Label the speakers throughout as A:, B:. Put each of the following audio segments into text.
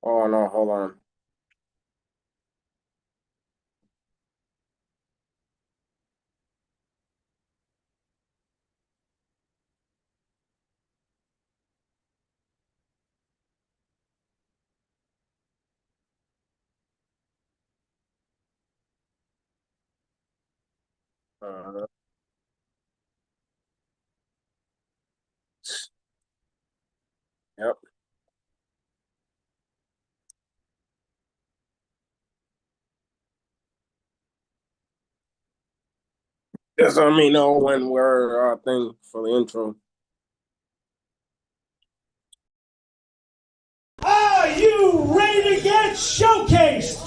A: Oh no, hold on. Uh, yep. Just let me know when we're thing for the intro.
B: Are you ready to get showcased?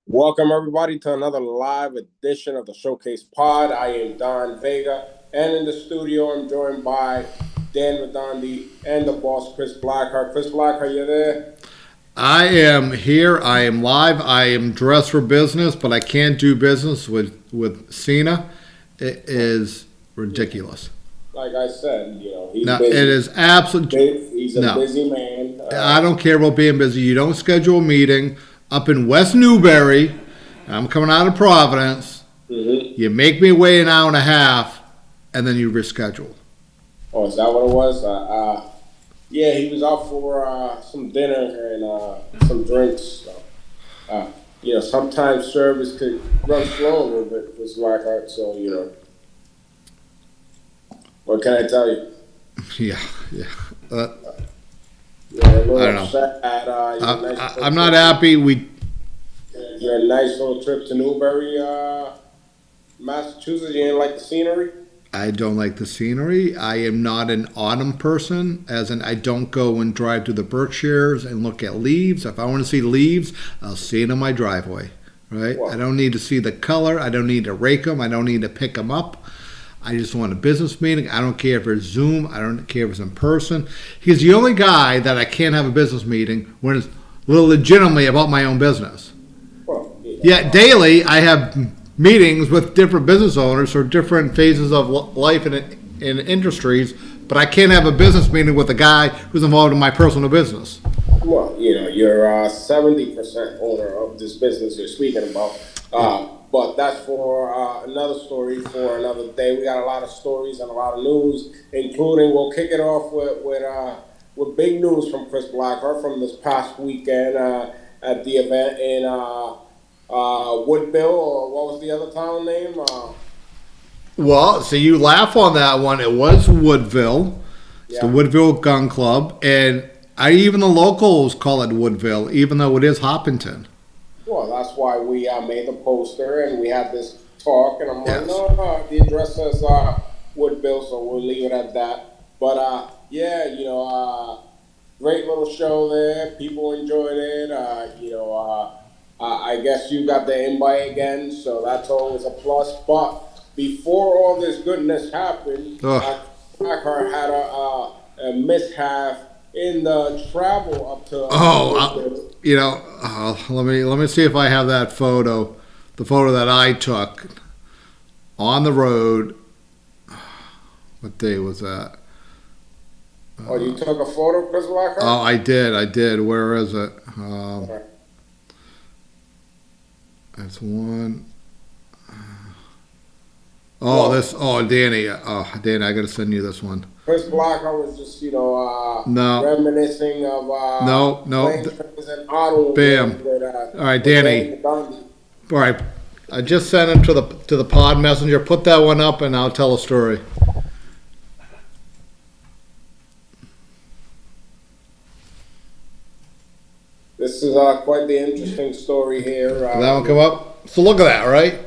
A: Welcome everybody to another live edition of the Showcase Pod. I am Don Vega, and in the studio I'm joined by Dan Redondi and the boss Chris Blackheart. Chris Blackheart, you there?
C: I am here. I am live. I am dressed for business, but I can't do business with Cena. It is ridiculous.
A: Like I said, he's
C: No,
A: busy.
C: it is absolutely.
A: He's a busy man.
C: I don't care about being busy. You don't schedule a meeting up in West Newbury. I'm coming out of Providence.
A: Mm-hmm.
C: You make me wait an hour and a half, and then you reschedule.
A: Oh, is that what it was? Yeah, he was out for some dinner and some drinks. So, sometimes service could run slow a little bit with Blackheart. So, what can I tell you?
C: Yeah.
A: You're a little
C: I don't know.
A: upset at
C: I'm not happy.
A: Your nice little trip to Newbury, Massachusetts. You didn't like the scenery?
C: I don't like the scenery. I am not an autumn person, as in I don't go and drive to the Berkshires and look at leaves. If I want to see leaves, I'll see it in my driveway, right?
A: Wow.
C: I don't need to see the color. I don't need to rake them. I don't need to pick them up. I just want a business meeting. I don't care if it's Zoom. I don't care if it's in person. He's the only guy that I can't have a business meeting when it's legitimately about my own business.
A: Well,
C: Yeah, daily I have meetings with different business owners for different phases of life and in industries, but I can't have a business meeting with a guy who's involved in my personal business.
A: Well, you're 70% owner of this business you're speaking about. But that's for another story for another day. We got a lot of stories and a lot of news, including we'll kick it off with big news from Chris Blackheart from this past weekend at the event in Woodville, or what was the other town name?
C: Well, so you laugh on that one. It was Woodville. It's the
A: Yeah.
C: Woodville Gun Club, and even the locals call it Woodville, even though it is Hoppington.
A: Well, that's why we made the poster and we had this talk, and I'm like,
C: Yes.
A: no, the address says Woodville, so we'll leave it at that. But yeah, great little show there. People enjoyed it. I guess you got the invite again, so that's always a plus. But before all this goodness happened,
C: Ugh.
A: Blackheart had a mishap in the travel up to.
C: Oh, let me see if I have that photo, the photo that I took on the road. What day was that?
A: Oh, you took a photo, Chris Blackheart?
C: Oh, I did. Where is it?
A: Right.
C: That's one. Oh, Danny. Oh, Danny, I gotta send you this one.
A: Chris Blackheart was just,
C: No.
A: reminiscing of
C: No.
A: plane trips and auto.
C: Bam.
A: With,
C: All right, Danny.
A: with Dundee.
C: All right, I just sent him to the pod messenger. Put that one up, and I'll tell a story.
A: This is quite the interesting story here.
C: Did that one come up? So look at that, right?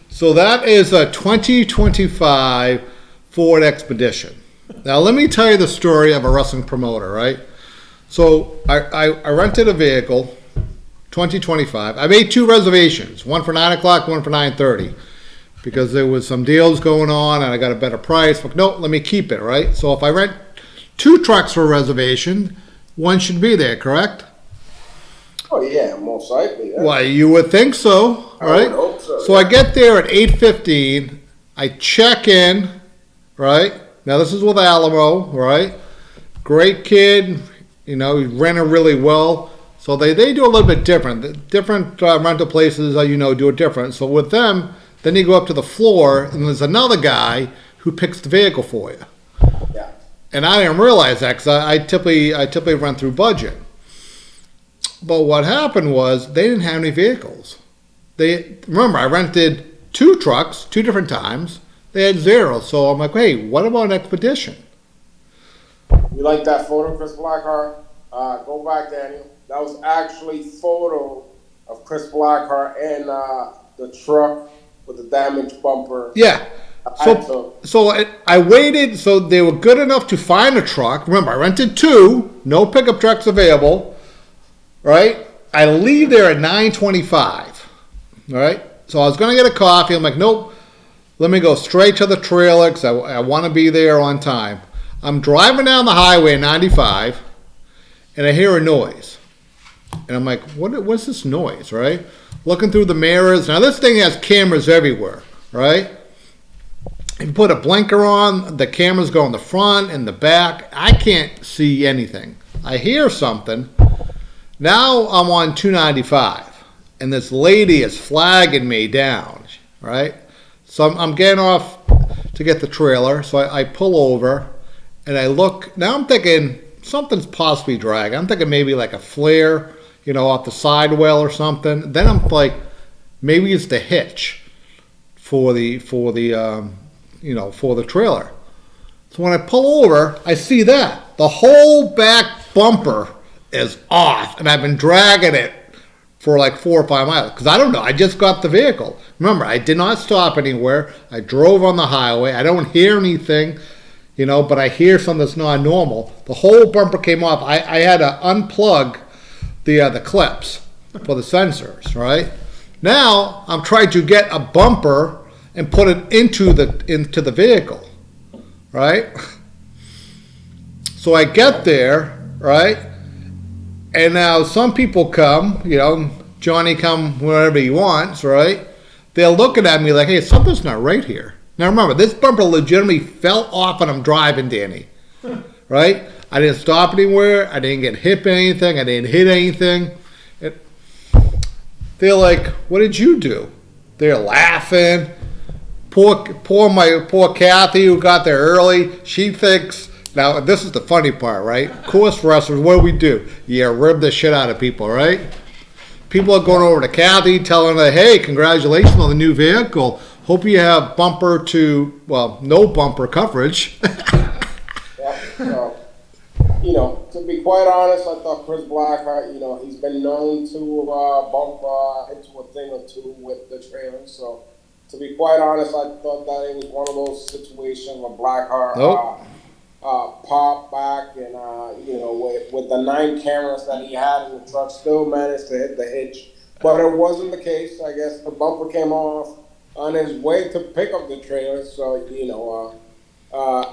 C: So that is a 2025 Ford Expedition. Now let me tell you the story of a wrestling promoter, right? So I rented a vehicle, 2025. I made 2 reservations, one for 9 o'clock, one for 9:30, because there was some deals going on and I got a better price. But no, let me keep it, right? So if I rent 2 trucks for a reservation, one should be there, correct?
A: Oh yeah, most likely. Yeah.
C: Why, you would think so, right?
A: I would hope so.
C: So
A: yeah.
C: I get there at 8:15. I check in, right? Now this is with Alamo, right? Great kid, you know, he rented really well. So they do a little bit different. The different rental places, you know, do it different. So with them, then you go up to the floor, and there's another guy who picks the vehicle for you.
A: Yeah.
C: And I didn't realize that because I typically run through budget. But what happened was they didn't have any vehicles. Remember, I rented 2 trucks, 2 different times. They had 0. So I'm like, hey, what about an Expedition?
A: You like that photo, Chris Blackheart? Go back, Daniel. That was actually photo of Chris Blackheart and the truck with the damaged bumper.
C: Yeah. I waited. So they were good enough to find a truck. Remember, I rented 2. No pickup trucks available. Right? I leave there at 9:25. All right? So I was going to get a coffee. I'm like, nope. Let me go straight to the trailer because I want to be there on time. I'm driving down the highway at 95, and I hear a noise. And I'm like, what's this noise, right? Looking through the mirrors. Now, this thing has cameras everywhere, right? If you put a blinker on, the cameras go in the front and the back. I can't see anything. I hear something. Now I'm on 295, and this lady is flagging me down, right? So I'm getting off to get the trailer, so I pull over, and I look. Now I'm thinking something's possibly dragging. I'm thinking maybe like a flare, you know, off the sidewell or something. Then I'm like, maybe it's the hitch for the trailer. So when I pull over, I see that the whole back bumper is off, and I've been dragging it for like 4 or 5 miles because I don't know. I just got the vehicle. Remember, I did not stop anywhere. I drove on the highway. I don't hear anything, you know, but I hear something that's not normal. The whole bumper came off. I had to unplug the clips for the sensors. Right now, I'm trying to get a bumper and put it into the vehicle. Right. So I get there. Right. And now some people come, you know, Johnny come wherever he wants, right? They're looking at me like, hey, something's not right here. Now remember, this bumper legitimately fell off when I'm driving, Danny, right? I didn't stop anywhere. I didn't get hit by anything. I didn't hit anything. They're like, what did you do? They're laughing. Poor Kathy who got there early. She thinks. Now, this is the funny part, right? Of course, wrestlers, what do? You rib the shit out of people, right? People are going over to Kathy, telling her, hey, congratulations on the new vehicle. Hope you have no bumper coverage.
A: Yeah, so, you know, to be quite honest, I thought Chris Blackheart, you know, he's been known to bump into a thing or two with the trailer. So, to be quite honest, I thought that it was one of those situations where Blackheart...
C: Nope.
A: Pop back and you know, with the 9 cameras that he had in the truck, still managed to hit the hitch, but it wasn't the case. I guess the bumper came off on his way to pick up the trailer, so you know,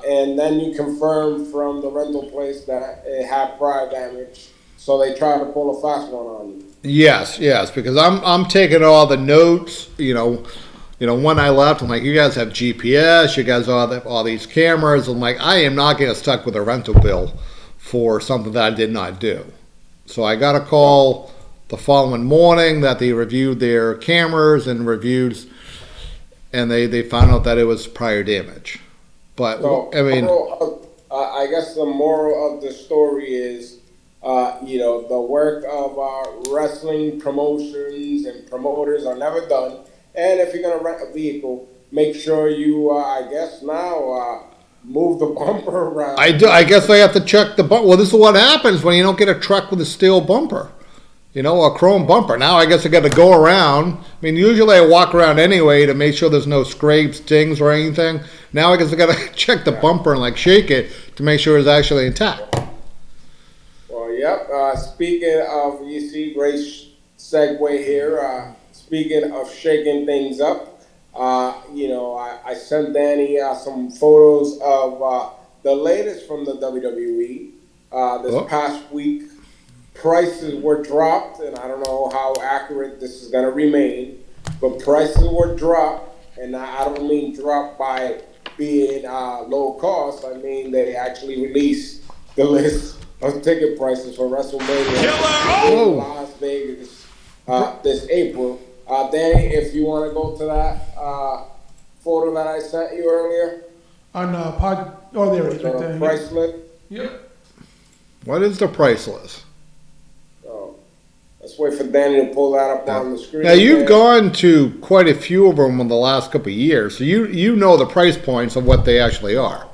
A: and then you confirm from the rental place that it had prior damage, so they tried to pull a fast one on you.
C: Yes, because I'm taking all the notes, you know, when I left, I'm like, you guys have GPS, you guys all these cameras. I'm like, I am not getting stuck with a rental bill for something that I did not do. So I got a call the following morning that they reviewed their cameras and reviews, and they found out that it was prior damage. But,
A: so,
C: I mean...
A: I guess the moral of the story is, you know, the work of wrestling promotions and promoters are never done. And if you're going to rent a vehicle, make sure you, I guess now, move the bumper around.
C: I guess I have to check the bumper. Well, this is what happens when you don't get a truck with a steel bumper. a chrome bumper. Now I guess I got to go around. I mean, usually I walk around anyway to make sure there's no scrapes, dings, or anything. Now I guess I got to check the bumper and like shake it to make sure it's actually intact.
A: Well, yep. Speaking of, you see, great segue here. Speaking of shaking things up, I sent Danny some photos of the latest from the WWE. This past week, prices were dropped, and I don't know how accurate this is going to remain, but prices were dropped, and I don't mean dropped by being low cost. I mean they actually released the list of ticket prices for WrestleMania in Las Vegas this April. Danny, if you want to go to that photo that I sent you earlier.
D: On there it is, right there.
A: Price list.
D: Yep.
C: What is the price list?
A: Oh, let's wait for Danny to pull that up on the screen.
C: Now you've gone to quite a few of them in the last couple of years, so you know the price points of what they actually are.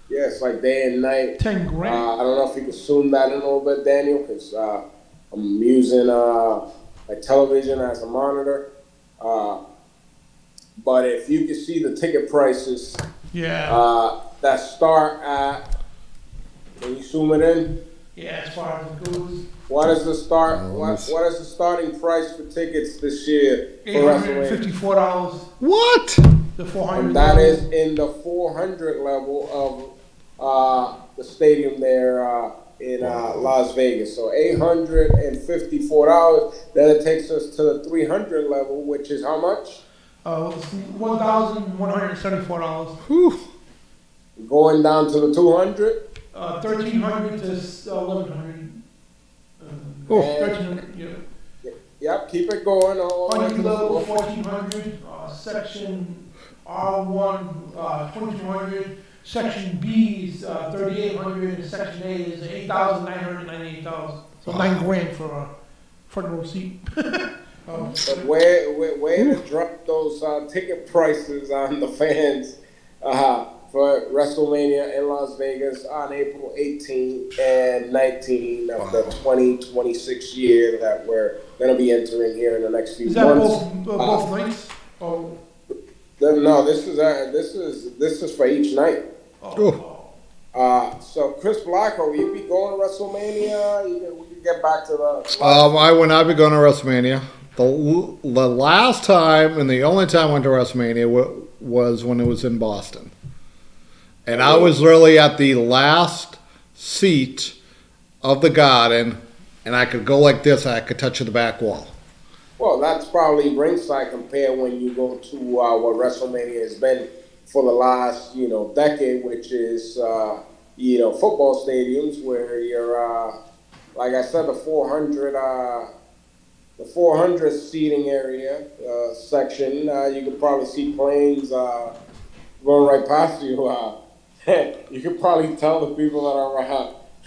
A: Yeah, it's like day and night.
D: 10 grand.
A: I don't know if you can zoom that in a little bit, Daniel, because I'm using my television as a monitor. But if you can see the ticket prices that start at, can you zoom it in?
D: Yeah, as far as it goes.
A: What is the start? What is the starting price for tickets this year for WrestleMania?
D: $854.
C: What?
D: The 400.
A: And that is in the 400 level of the stadium there in Las Vegas. So $854. Then it takes us to the 300 level, which is how much?
D: $1,174.
C: Whew.
A: Going down to the 200.
D: 1,300 to 1,100. 1,300. Yeah.
A: Yep, keep it going.
D: 100 level 1,400. Section R1 2,200. Section B is 3,800. And Section A is 8,998. So $9,000 for a front row seat.
A: But way to drop those ticket prices on the fans for WrestleMania in Las Vegas on April 18 and 19 of the 2026 year that we're going to be entering here in the next few months.
D: Is that both nights? Oh.
A: No, this is for each night. So Chris Blackheart, will you be going to WrestleMania? We can get back to the.
C: I would not be going to WrestleMania. The last time and the only time I went to WrestleMania was when it was in Boston. And I was literally at the last seat of the garden, and I could go like this, and I could touch the back wall.
A: Well, that's probably ringside compared when you go to what WrestleMania has been for the last, decade, which is, football stadiums where you're, like I said, the 400 seating area section. You could probably see planes going right past you. You could probably tell the people that are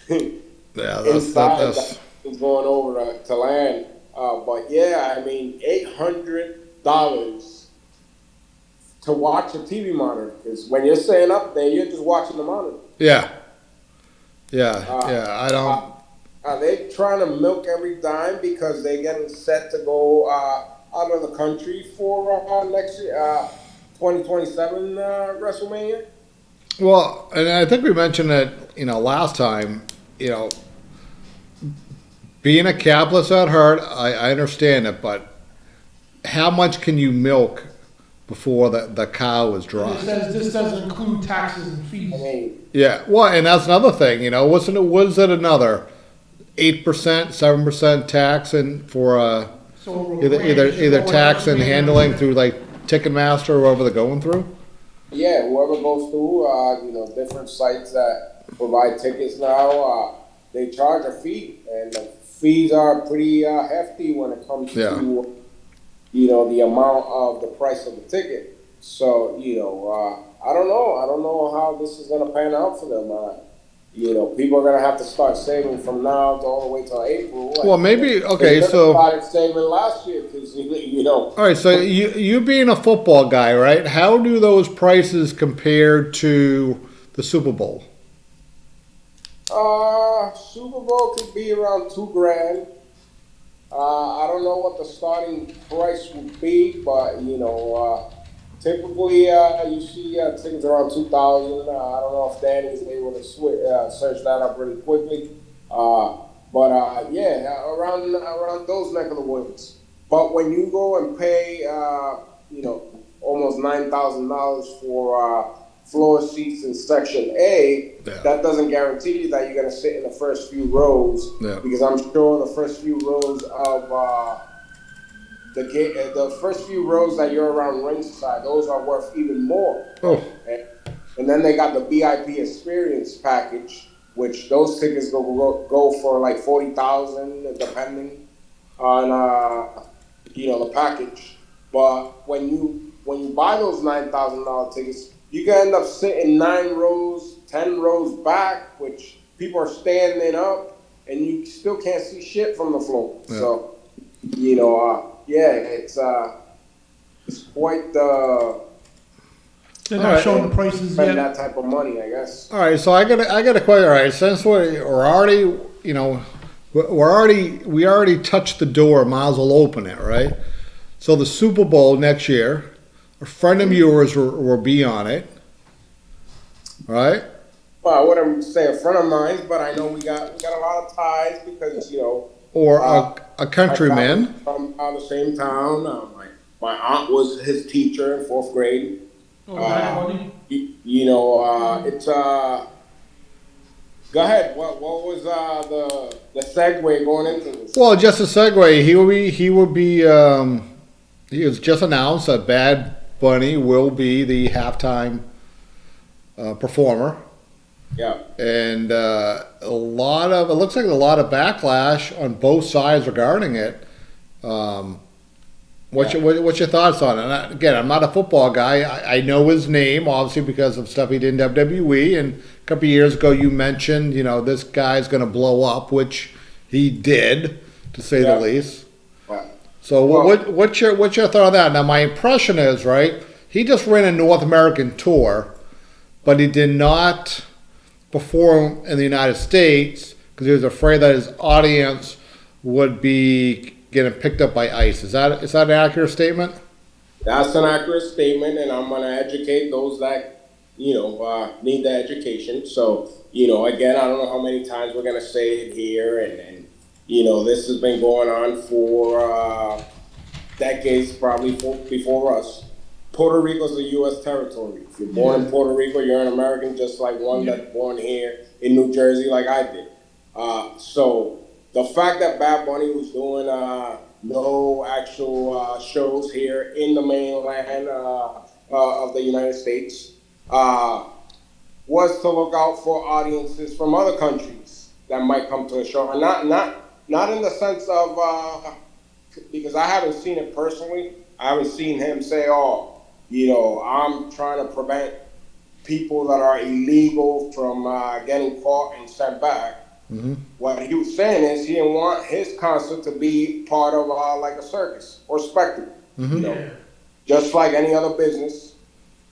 A: inside that is going over to land. But yeah, I mean, $800 to watch a TV monitor, because when you're staying up there, you're just watching the monitor.
C: Yeah. I don't.
A: Are they trying to milk every dime because they're getting set to go out of the country for next year, 2027 WrestleMania?
C: Well, and I think we mentioned it, last time, being a capitalist at heart, I understand it, but how much can you milk before the cow is dry?
D: This doesn't include taxes and fees.
C: Yeah, well, and that's another thing, was it another 8%, 7% tax and for either tax and handling through like Ticketmaster or whoever they're going through?
A: Yeah, whoever goes through, different sites that provide tickets now, they charge a fee, and the fees are pretty hefty when it comes to, the amount of the price of the ticket. So, I don't know how this is going to pan out for them. People are going to have to start saving from now to all the way till April.
C: Well, maybe, okay,
A: they
C: so.
A: started saving last year because,
C: All right, so you being a football guy, right? How do those prices compare to the Super Bowl?
A: Super Bowl could be around $2,000. I don't know what the starting price would be, but typically you see tickets around 2,000. I don't know if Danny's able to search that up really quickly. Yeah, around those neck of the woods. But when you go and pay, almost $9,000 for floor seats in Section A,
C: Yeah.
A: that doesn't guarantee you that you're going to sit in the first few rows.
C: Yeah.
A: Because I'm sure the first few rows of the first few rows that you're around ringside, those are worth even more.
C: Oh.
A: And then they got the VIP experience package, which those tickets go for like 40,000, depending on the package. But when you buy those $9,000 tickets, you can end up sitting 9 rows, 10 rows back, which people are standing up, and you still can't see shit from the floor.
C: Yeah.
A: So, it's quite the.
D: They're not
C: Alright.
D: showing the prices
A: Spend
D: yet.
A: that type of money, I guess.
C: All right, so I got a question. All right, since we already touched the door, might as well open it, right? So the Super Bowl next year, a friend of yours will be on it, right?
A: Well, I wouldn't say a friend of mine, but I know we got a lot of ties because
C: Or a
A: my
C: countryman.
A: family from the same town. My aunt was his teacher in 4th grade.
D: Oh, that money?
A: It's Go ahead. What was the segue going into this?
C: Well, just a segue. He was just announced that Bad Bunny will be the halftime performer.
A: Yeah.
C: And it looks like a lot of backlash on both sides regarding it. What's your thoughts on it? Again, I'm not a football guy. I know his name, obviously, because of stuff he did in WWE. And a couple of years ago, you mentioned, this guy's going to blow up, which he did, to say the least.
A: Yeah.
C: So what's your thought on that? Now, my impression is, right, he just ran a North American tour, but he did not perform in the United States because he was afraid that his audience would be getting picked up by ICE. Is that an accurate statement?
A: That's an accurate statement, and I'm going to educate those that, need the education. So, again, I don't know how many times we're going to say it here, and this has been going on for decades, probably before us. Puerto Rico is a U.S. territory. If you're born in Puerto Rico, you're an American, just like one that's born here in New Jersey, like I did. So the fact that Bad Bunny was doing no actual shows here in the mainland of the United States was to look out for audiences from other countries that might come to the show, and not in the sense of because I haven't seen it personally. I haven't seen him say, I'm trying to prevent people that are illegal from getting caught and sent back. Mm-hmm. What he was saying is he didn't want his concert to be part of like a circus or spectacle. Mm-hmm. Just like any other business.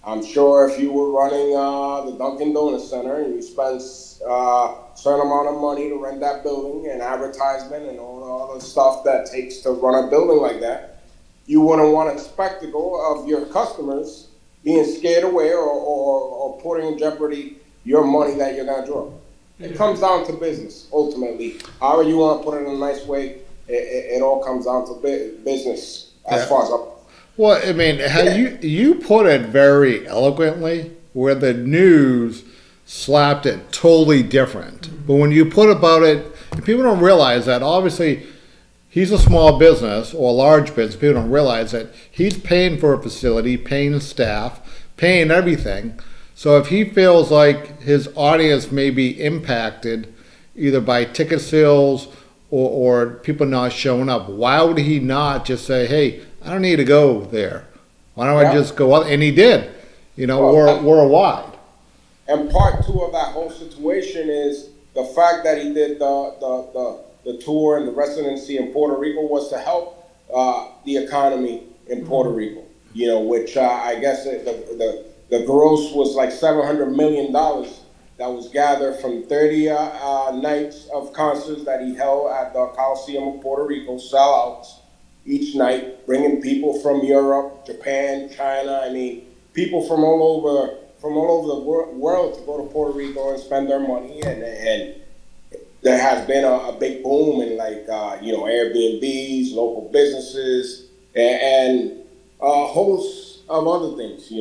A: I'm sure if you were running the Dunkin' Donuts Center and you spend a certain amount of money to rent that building and advertisement and all the stuff that takes to run a building like that, you wouldn't want a spectacle of your customers being scared away or putting in jeopardy your money that you're going to draw. It comes down to business, ultimately. However you want to put it in a nice way, it all comes down to business as far as I'm.
C: Well, I mean, you put it very eloquently, where the news slapped it totally different. Mm-hmm. But when you put about it, and people don't realize that, obviously, he's a small business or a large business. People don't realize that he's paying for a facility, paying staff, paying everything. So if he feels like his audience may be impacted either by ticket sales or people not showing up, why would he not just say, hey, I don't need to go there. Why don't I just go out? And he did, worldwide.
A: And part two of that whole situation is the fact that he did the tour and the residency in Puerto Rico was to help the economy in Puerto Rico, which I guess the gross was like $700 million that was gathered from 30 nights of concerts that he held at the Coliseum of Puerto Rico, sellouts each night, bringing people from Europe, Japan, China. I mean, people from all over the world to go to Puerto Rico and spend their money, and there has been a big boom in Airbnbs, local businesses, and a host of other things. He's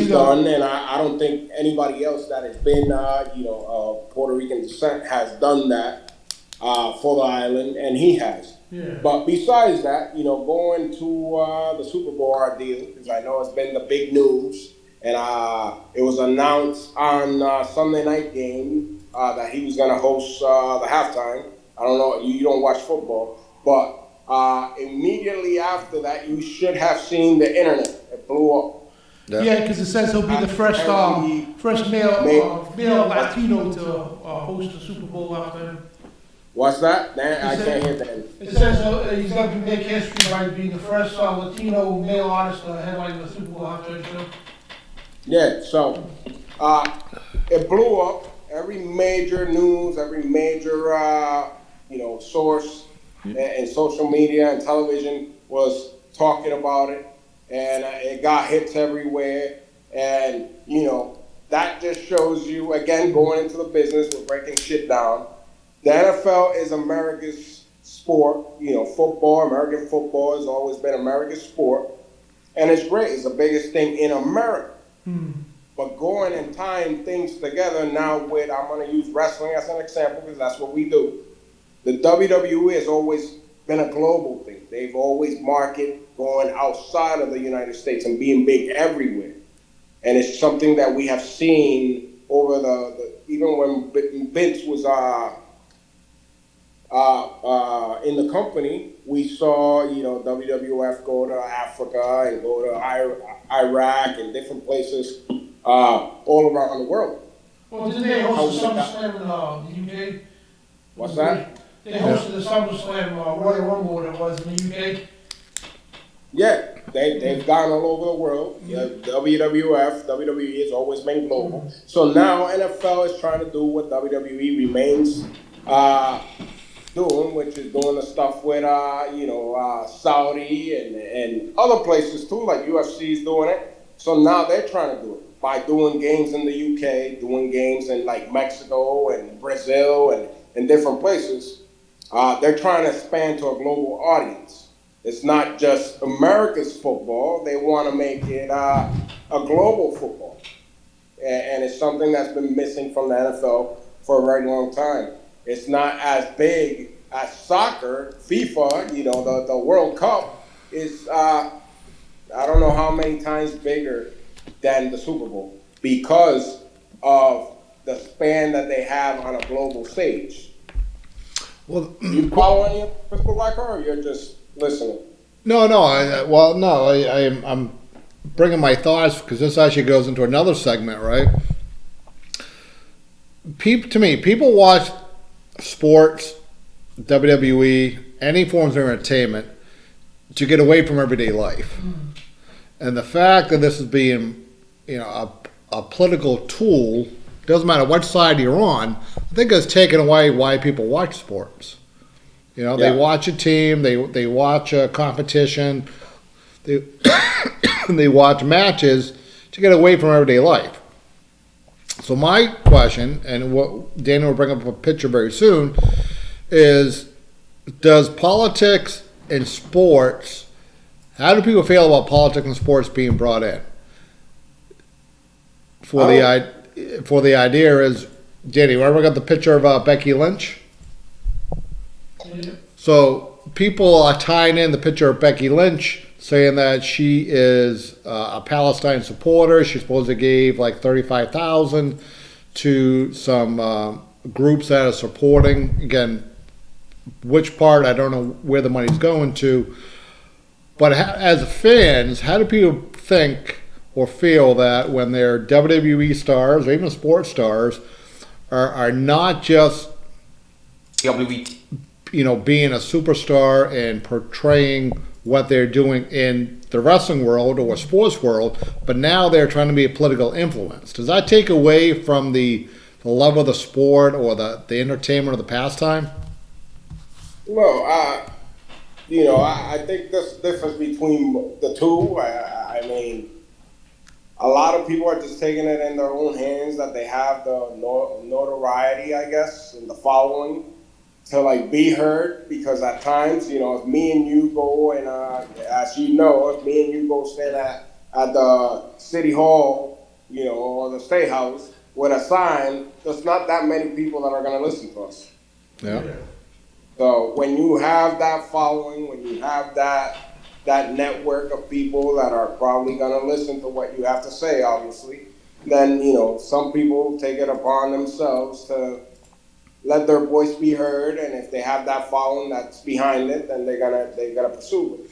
A: done, and I don't think anybody else that has been Puerto Rican descent has done that for the island, and he has.
D: Yeah.
A: But besides that, going to the Super Bowl ordeal, because I know it's been the big news, and it was announced on Sunday night game that he was going to host the halftime. I don't know, you don't watch football, but immediately after that, you should have seen the internet. It blew up.
D: Yeah, because it says he'll be the first male Latino to host the Super Bowl after him.
A: What's that? I can't hear that.
D: It says he's going to make history by being the first Latino male artist to headline the Super Bowl after him. So.
A: Yeah, so it blew up. Every major news, every major source in social media and television was talking about it, and it got hits everywhere. And that just shows you, again, going into the business, we're breaking shit down. The NFL is America's sport. Football, American football has always been America's sport, and it's great. It's the biggest thing in America. But going and tying things together now with, I'm going to use wrestling as an example because that's what we do. The WWE has always been a global thing. They've always marketed going outside of the United States and being big everywhere. And it's something that we have seen over even when Vince was in the company, we saw, WWF go to Africa and go to Iraq and different places all around the world.
D: Well, didn't they host the SummerSlam in the UK?
A: What's that?
D: They hosted the SummerSlam Royal Rumble, what it was in the UK.
A: Yeah, they've gone all over the world. Yeah, WWF, WWE has always been global. So now NFL is trying to do what WWE remains doing, which is doing the stuff with Saudi and other places too, like UFC is doing it. So now they're trying to do it by doing games in the UK, doing games in like Mexico and Brazil and different places. They're trying to expand to a global audience. It's not just America's football. They want to make it a global football. And it's something that's been missing from the NFL for a very long time. It's not as big as soccer. FIFA, the World Cup is, I don't know how many times bigger than the Super Bowl because of the span that they have on a global stage.
C: Well,
A: you follow any of this, Blackheart, or you're just listening?
C: No. I'm bringing my thoughts because this actually goes into another segment, right? People watch sports, WWE, any forms of entertainment to get away from everyday life. And the fact that this is being, a political tool, doesn't matter what side you're on, I think it's taken away why people watch sports. They watch a team, they watch a competition, they they watch matches to get away from everyday life. So my question, and what Daniel will bring up a picture very soon, is does politics and sports, how do people feel about politics and sports being brought in? For the idea is, Danny, remember I got the picture of Becky Lynch? So people are tying in the picture of Becky Lynch, saying that she is a Palestine supporter. She's supposed to give like $35,000 to some groups that are supporting. Again, which part, I don't know where the money's going to. But as fans, how do people think or feel that when they're WWE stars or even sports stars are not just
E: WWE,
C: being a superstar and portraying what they're doing in the wrestling world or sports world, but now they're trying to be a political influence. Does that take away from the love of the sport or the entertainment or the pastime?
A: Well, I think there's a difference between the two. I mean, a lot of people are just taking it in their own hands that they have the notoriety, I guess, and the following to like be heard. Because at times, if me and you go and as you know, if me and you go stand at the city hall, or the state house with a sign, there's not that many people that are going to listen to us.
C: Yeah.
A: So when you have that following, when you have that network of people that are probably going to listen to what you have to say, obviously, then, some people take it upon themselves to let their voice be heard. And if they have that following that's behind it, then they're gonna pursue it.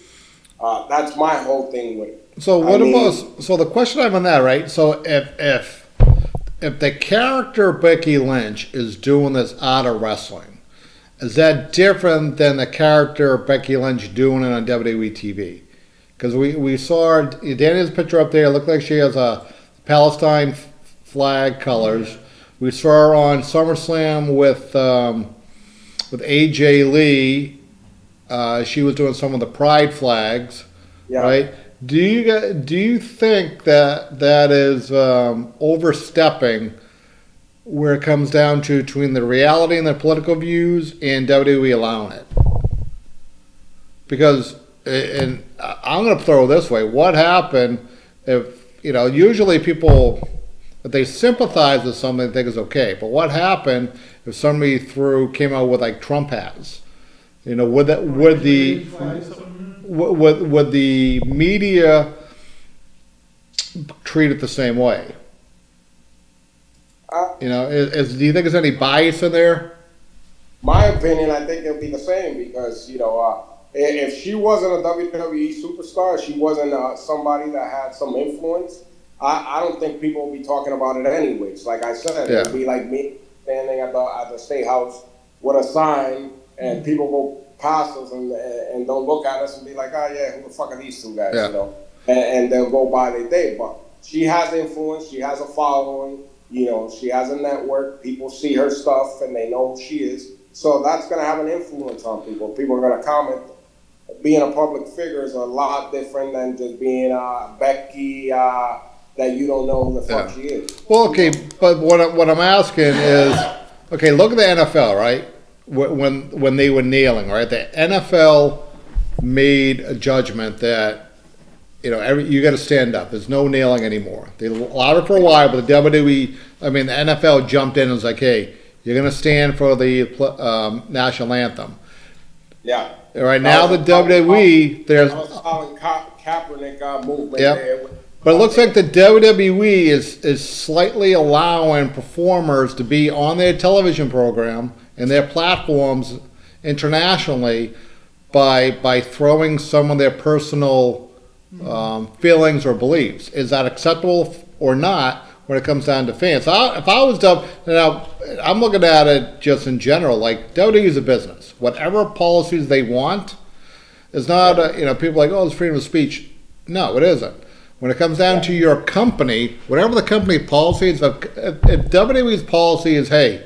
A: That's my whole thing with it.
C: So so the question I have on that, right? So if the character Becky Lynch is doing this out of wrestling, is that different than the character Becky Lynch doing it on WWE TV? Because we saw Danny's picture up there. It looked like she has a Palestine flag colors. We saw her on SummerSlam with AJ Lee. She was doing some of the pride flags, right? Do you think that is overstepping where it comes down to between the reality and the political views and WWE allowing it? Because, and I'm going to throw it this way: what happened if usually people, if they sympathize with something, they think is okay. But what happened if somebody came out with like Trump has? Would the media treat it the same way? Do you think there's any bias in there?
A: My opinion, I think it'll be the same because if she wasn't a WWE superstar, she wasn't somebody that had some influence. I don't think people will be talking about it anyways. Like I said, it'll be like me standing at the state house with a sign, and people go past us and don't look at us and be like, oh yeah, who the fuck are these two guys? And they'll go by their day. But she has influence. She has a following. She has a network. People see her stuff and they know who she is. So that's going to have an influence on people. People are going to comment. Being a public figure is a lot different than just being Becky. That you don't know who the fuck she is.
C: Well, okay, but what I'm asking is, okay, look at the NFL, right? When they were kneeling, right? The NFL made a judgment that you got to stand up. There's no kneeling anymore. They allowed it for a while, but the WWE, the NFL jumped in and was like, hey, you're going to stand for the national anthem.
A: Yeah.
C: All right, now the WWE, there's
A: Colin Kaepernick movement there.
C: But it looks like the WWE is slightly allowing performers to be on their television program and their platforms internationally by throwing some of their personal feelings or beliefs. Is that acceptable or not when it comes down to fans? If I was now, I'm looking at it just in general. Like WWE is a business. Whatever policies they want is not. People are like, oh, it's freedom of speech. No, it isn't. When it comes down to your company, whatever the company policy is, if WWE's policy is, hey,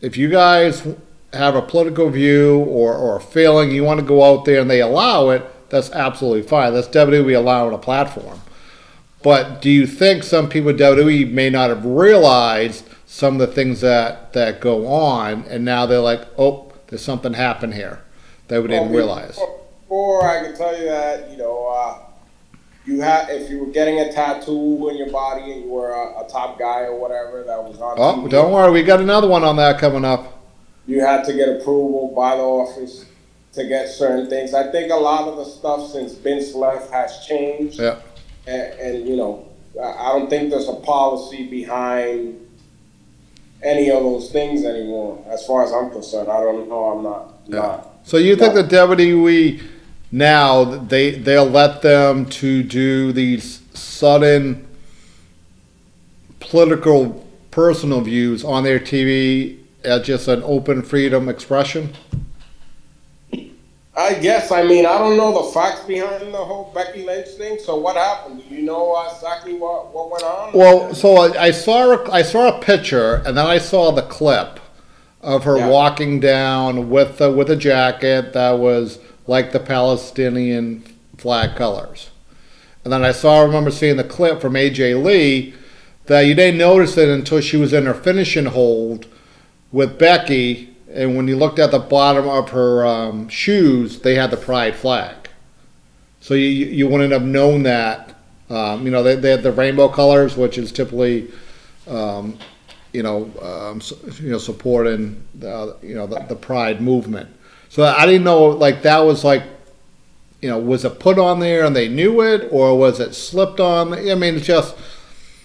C: if you guys have a political view or a feeling you want to go out there and they allow it, that's absolutely fine. That's WWE allowing a platform. But do you think some people at WWE may not have realized some of the things that go on, and now they're like, oh, there's something happened here that we didn't realize?
A: Or I can tell you that, if you were getting a tattoo in your body and you were a top guy or whatever that was on TV,
C: don't worry, we got another one on that coming up.
A: You had to get approval by the office to get certain things. I think a lot of the stuff since Vince left has changed.
C: Yeah.
A: And I don't think there's a policy behind any of those things anymore, as far as I'm concerned. I don't know. I'm not.
C: So you think that WWE now they'll let them to do these sudden political personal views on their TV as just an open freedom expression?
A: I guess. I mean, I don't know the facts behind the whole Becky Lynch thing. So what happened? Do you know exactly what went on?
C: Well, so I saw a picture, and then I saw the clip of her
A: Yeah.
C: walking down with a jacket that was like the Palestinian flag colors. And then I remember seeing the clip from AJ Lee that you didn't notice it until she was in her finishing hold with Becky, and when you looked at the bottom of her shoes, they had the pride flag. So you wouldn't have known that. They had the rainbow colors, which is typically, supporting the pride movement. So I didn't know like that was like, was it put on there and they knew it, or was it slipped on? I mean, it's just.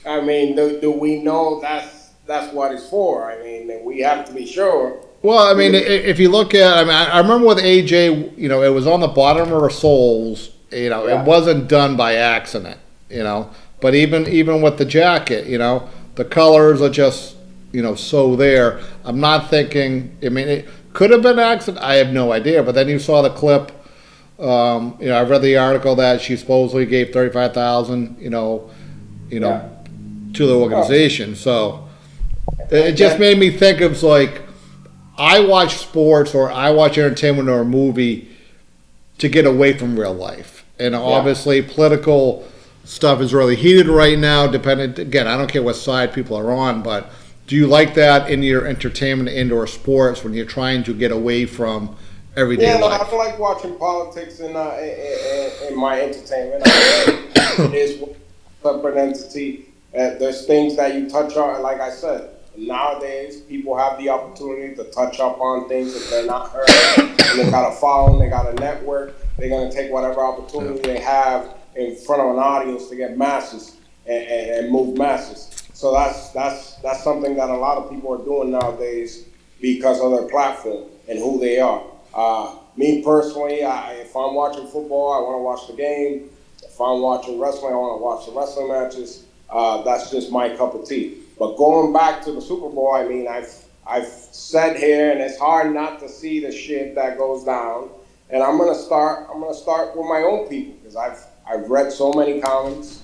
A: I mean, do we know that's what it's for? I mean, we have to be sure.
C: Well, I mean, if you look at, I mean, I remember with AJ, it was on the bottom of her soles.
A: Yeah.
C: It wasn't done by accident. But even with the jacket, the colors are just, so there. I'm not thinking. I mean, it could have been accident. I have no idea. But then you saw the clip. I read the article that she supposedly gave 35,000.
A: Yeah.
C: To the organization. So it just made me think of like, I watch sports or I watch entertainment or a movie to get away from real life. And obviously political stuff is really heated right now, again, I don't care what side people are on, but do you like that in your entertainment indoor sports when you're trying to get away from everyday life?
A: I like watching politics in my entertainment. It is a separate entity. There's things that you touch on, like I said, nowadays people have the opportunity to touch up on things if they're not heard. And they got a following, they got a network, they're going to take whatever opportunity they have in front of an audience to get masses and move masses. So that's something that a lot of people are doing nowadays because of their platform and who they are. Me personally, if I'm watching football, I want to watch the game. If I'm watching wrestling, I want to watch the wrestling matches. That's just my cup of tea. But going back to the Super Bowl, I mean, I've said here, and it's hard not to see the shit that goes down. And I'm gonna start with my own people because I've read so many comments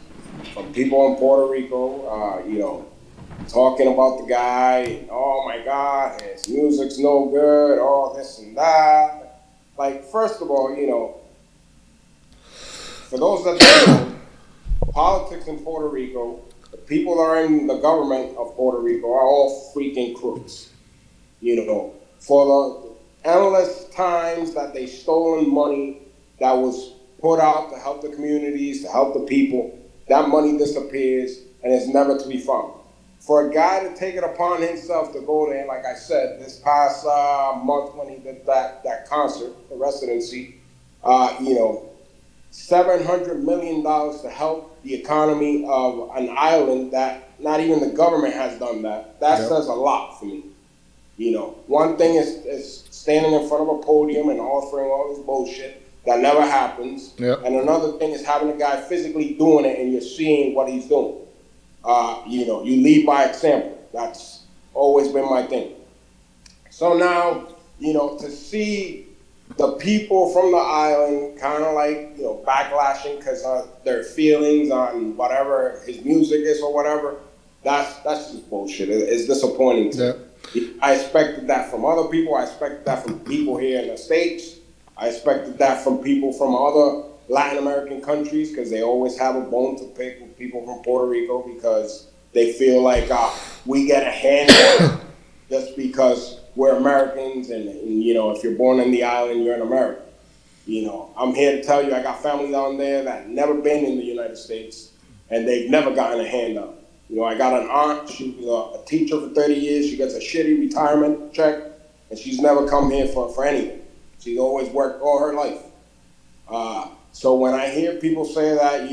A: from people in Puerto Rico, talking about the guy. Oh my God, his music's no good. All this and that. Like, first of all, for those that don't know, politics in Puerto Rico, the people that are in the government of Puerto Rico are all freaking crooks. For the endless times that they stolen money that was put out to help the communities, to help the people, that money disappears and is never to be found. For a guy to take it upon himself to go there, like I said, this past month when he did that concert, the residency, $700 million to help the economy of an island that not even the government has done that. That says a lot for me. One thing is standing in front of a podium and offering all this bullshit that never happens. Yep. And another thing is having a guy physically doing it and you're seeing what he's doing. You lead by example. That's always been my thing. So now, to see the people from the island kind of like, backlashing because of their feelings on whatever his music is or whatever, that's just bullshit. It's disappointing to me. I expected that from other people. I expected that from people here in the States. I expected that from people from other Latin American countries because they always have a bone to pick with people from Puerto Rico because they feel like we get a hand on it just because we're Americans and if you're born in the island, you're an American. I'm here to tell you I got family down there that never been in the United States and they've never gotten a handout. I got an aunt, she was a teacher for 30 years, she gets a shitty retirement check and she's never come here for anything. She's always worked all her life. So when I hear people say that,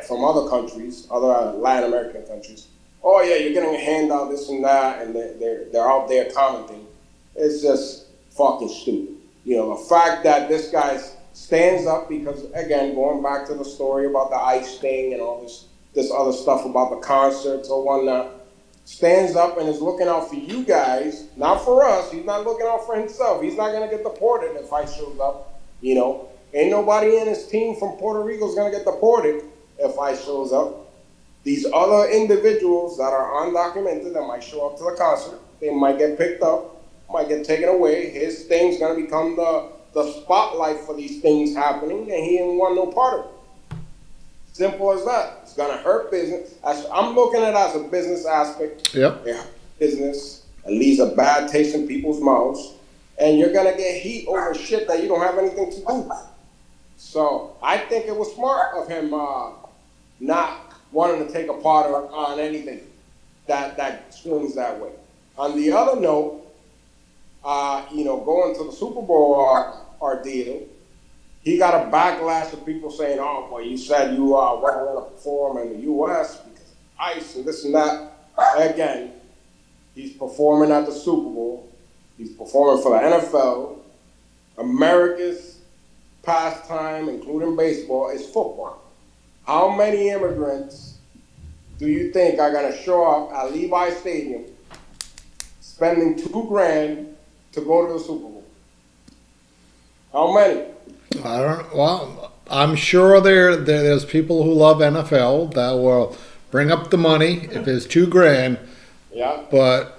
A: from other countries, other Latin American countries, oh yeah, you're getting a handout, this and that, and they're out there commenting. It's just fucking stupid. The fact that this guy stands up because, again, going back to the story about the ICE thing and all this other stuff about the concerts or whatnot, stands up and is looking out for you guys, not for us. He's not looking out for himself. He's not gonna get deported if ICE shows up. You know, ain't nobody in his team from Puerto Rico is gonna get deported if ICE shows up. These other individuals that are undocumented that might show up to the concert, they might get picked up, might get taken away. His thing's gonna become the spotlight for these things happening, and he didn't want no part of it. Simple as that. It's gonna hurt business. I'm looking at it as a business aspect.
C: Yep.
A: Yeah, business. It leaves a bad taste in people's mouths, and you're gonna get heat over shit that you don't have anything to do. So I think it was smart of him not wanting to take a part on anything that swings that way. On the other note, going to the Super Bowl ordeal, he got a backlash of people saying, "Oh, well, you said you weren't going to perform in the U.S. because of ICE and this and that." Again, he's performing at the Super Bowl. He's performing for the NFL. America's pastime, including baseball, is football. How many immigrants do you think are going to show up at Levi Stadium spending $2,000 to go to the Super Bowl? How many?
C: I don't. Well, I'm sure there's people who love NFL that will bring up the money if it's $2,000.
A: Yeah.
C: But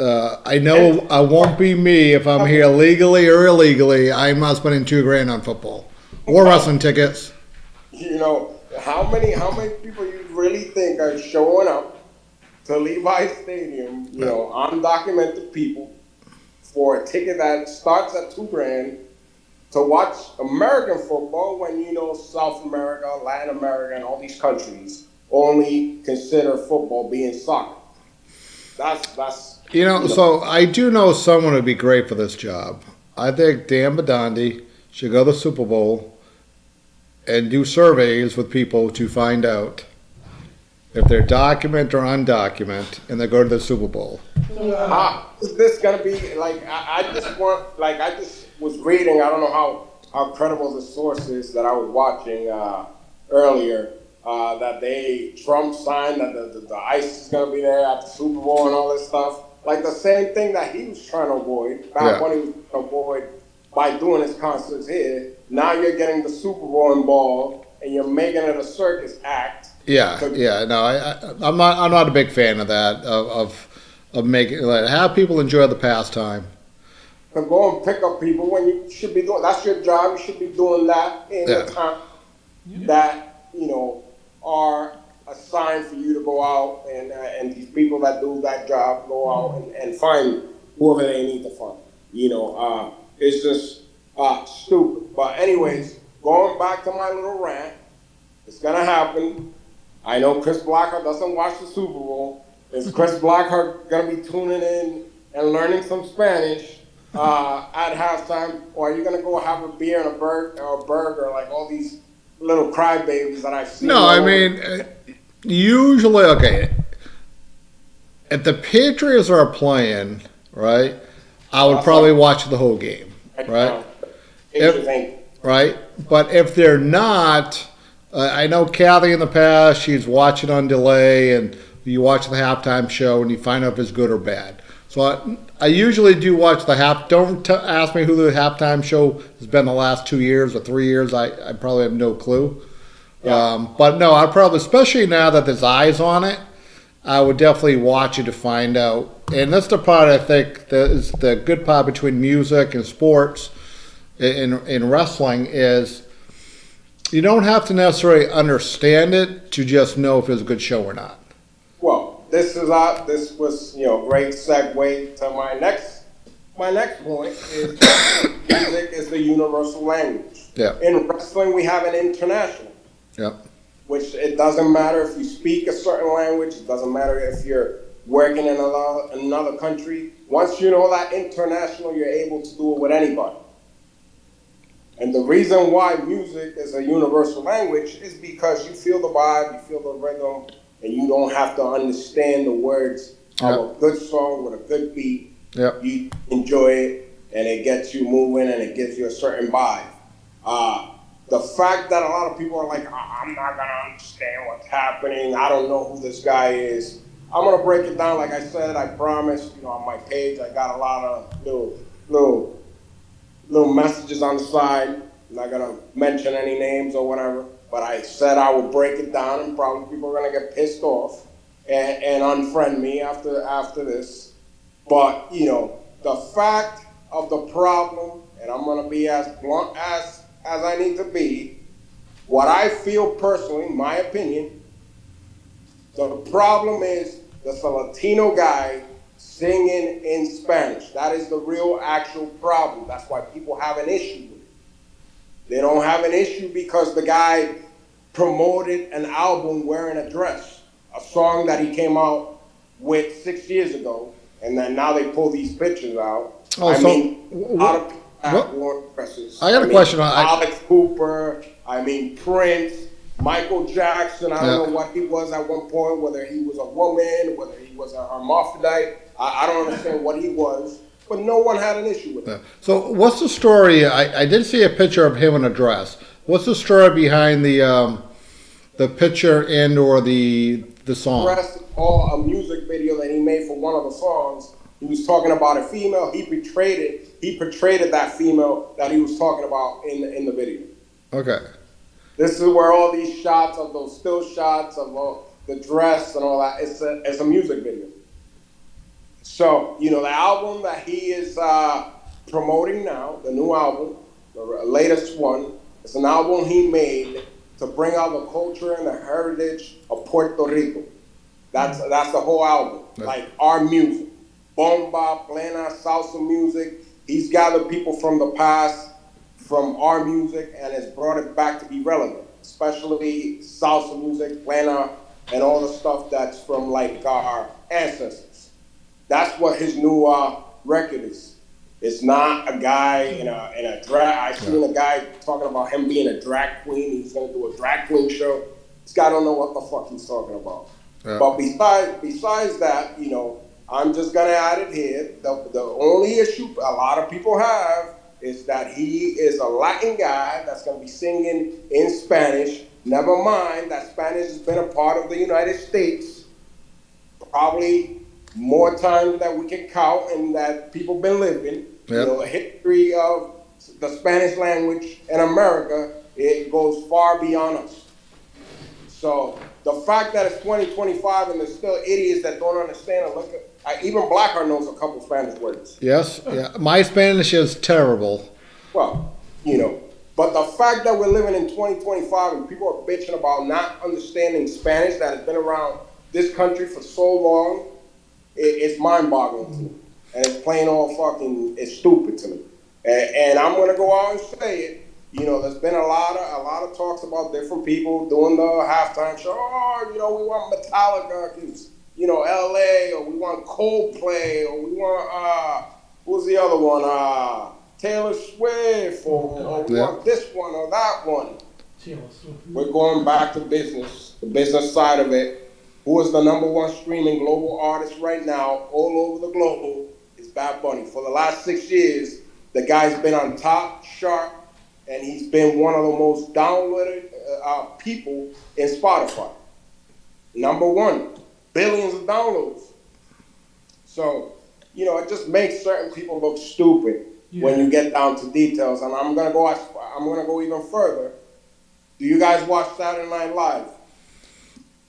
C: I know I won't be me if I'm here legally or illegally. I'm not spending $2,000 on football or wrestling tickets.
A: You know, how many people you really think are showing up to Levi Stadium? You know, undocumented people for a ticket that starts at $2,000 to watch American football when South America, Latin America, and all these countries only consider football being soccer. That's
C: So I do know someone who'd be great for this job. I think Dan Badandi should go to the Super Bowl and do surveys with people to find out if they're documented or undocumented, and they go to the Super Bowl.
A: Is this gonna be like? I just was reading. I don't know how credible the source is that I was watching earlier. That Trump signed that the ICE is gonna be there at the Super Bowl and all this stuff. Like the same thing that he was trying to avoid back when he was trying to avoid by doing his concerts here. Now you're getting the Super Bowl involved, and you're making it a circus act.
C: Yeah. No, I'm not a big fan of that. Of making have people enjoy the pastime.
A: To go and pick up people when you should be doing that's your job. You should be doing that in the time that are assigned for you to go out and these people that do that job go out and find whoever they need to find. It's just stupid. But anyways, going back to my little rant, it's gonna happen. I know Chris Blackheart doesn't watch the Super Bowl. Is Chris Blackheart gonna be tuning in and learning some Spanish at halftime, or are you gonna go have a beer and a burger like all these little crybabies that I've seen?
C: No, I mean, usually, okay. If the Patriots are playing, right, I would probably watch the whole game, right? Right, but if they're not, I know Kathy in the past, she's watching on delay, and you watch the halftime show and you find out if it's good or bad. So I usually do watch the Don't ask me who the halftime show has been the last 2 years or 3 years. I probably have no clue.
A: Yeah.
C: But no, I probably, especially now that there's eyes on it, I would definitely watch it to find out. And that's the part I think that is the good part between music and sports in wrestling is you don't have to necessarily understand it to just know if it's a good show or not.
A: Well, this was great segue to my next point is music is the universal language.
C: Yeah.
A: In wrestling, we have an international.
C: Yep.
A: Which it doesn't matter if you speak a certain language. It doesn't matter if you're working in another country. Once you know that international, you're able to do it with anybody. And the reason why music is a universal language is because you feel the vibe, you feel the rhythm, and you don't have to understand the words of a good song with a good beat.
C: Yep.
A: You enjoy it, and it gets you moving, and it gives you a certain vibe. The fact that a lot of people are like, I'm not going to understand what's happening. I don't know who this guy is. I'm gonna break it down. Like I said, I promised. On my page, I got a lot of little messages on the side. I'm not gonna mention any names or whatever, but I said I would break it down, and probably people are gonna get pissed off and unfriend me after this. But the fact of the problem, and I'm gonna be as blunt as I need to be. What I feel personally, my opinion, the problem is there's a Latino guy singing in Spanish. That is the real actual problem. That's why people have an issue with it. They don't have an issue because the guy promoted an album wearing a dress, a song that he came out with 6 years ago, and then now they pull these pictures out.
C: Oh,
A: a lot of people have
C: what?
A: worn dresses.
C: I got a question on
A: Alex Cooper, Prince, Michael Jackson. I don't know what he was at one point, whether he was a woman, whether he was a hermaphrodite. I don't understand what he was, but no one had an issue with it.
C: So what's the story? I did see a picture of him in a dress. What's the story behind the picture and or the song?
A: Dress or a music video that he made for one of the songs. He was talking about a female. He portrayed it. He portrayed that female that he was talking about in the video. Okay. This is where all these shots of those still shots of the dress and all that. It's a music video. So the album that he is promoting now, the new album, the latest one, it's an album he made to bring out the culture and the heritage of Puerto Rico. That's the whole album, like our music. Bomba, plena, salsa music. He's gathered people from the past, from our music, and has brought it back to be relevant, especially salsa music, plena, and all the stuff that's from like our ancestors. That's what his new record is. It's not a guy in a drag. I seen a guy talking about him being a drag queen. He's gonna do a drag queen show. This guy don't know what the fuck he's talking about. Yeah. But besides that, I'm just gonna add it here. The only issue a lot of people have is that he is a Latin guy that's gonna be singing in Spanish. Never mind that Spanish has been a part of the United States probably more times than we can count, and that people been living. Yep. The history of the Spanish language in America, it goes far beyond us. So the fact that it's 2025 and there's still idiots that don't understand and look at, even Blackheart knows a couple Spanish words. Yes, yeah. My Spanish is terrible. Well, but the fact that we're living in 2025 and people are bitching about not understanding Spanish that has been around this country for so long, it's mind-boggling to me. And it's plain old fucking, it's stupid to me. And I'm gonna go out and say it. There's been a lot of talks about different people doing the halftime show. Oh, we want Metallica, cause LA, or we want Coldplay, or we want who's the other one? Taylor Swift, or we want this one or that one. We're going back to business, the business side of it. Who is the #1 streaming global artist right now, all over the globe, is Bad Bunny. For the last 6 years, the guy's been on top chart, and he's been one of the most downloaded people in Spotify. #1, billions of downloads. So, it just makes certain people look stupid when you get down to details. And I'm gonna go even further. Do you guys watch Saturday Night Live?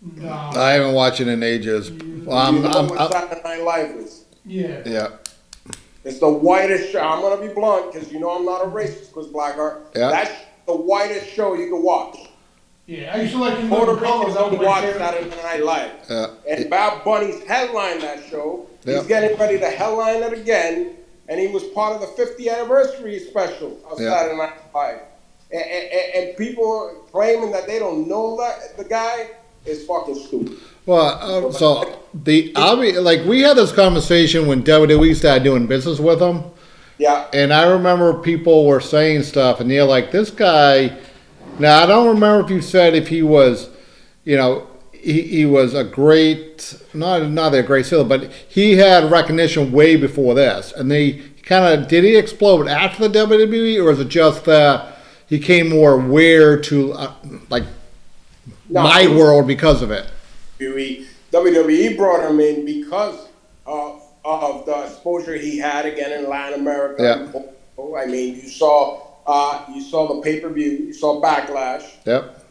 D: No.
C: I haven't watched it in ages. Well,
A: you know what Saturday Night Live is?
D: Yeah.
C: Yeah.
A: It's the whitest show. I'm gonna be blunt because I'm not a racist, Chris Blackheart. Yeah. That's the whitest show you can watch.
D: Yeah, I used to like
A: Puerto Ricans don't watch Saturday Night Live. Yeah. And Bad Bunny's headlined that show. He's getting ready to headline it again, and he was part of the 50th anniversary special of Saturday Night Live. And people claiming that they don't know that the guy is fucking stupid.
C: Well, we had this conversation when WWE started doing business with him. Yeah. And I remember people were saying stuff, and they're like, this guy. Now I don't remember if you said if he was, he was a great, not a great seller, but he had recognition way before this, and they did he explode after the WWE, or is it just that he came more aware to my world because of it?
A: WWE brought him in because of the exposure he had again in Latin America.
C: Yeah.
A: I mean, you saw the pay-per-view, you saw Backlash.
C: Yep.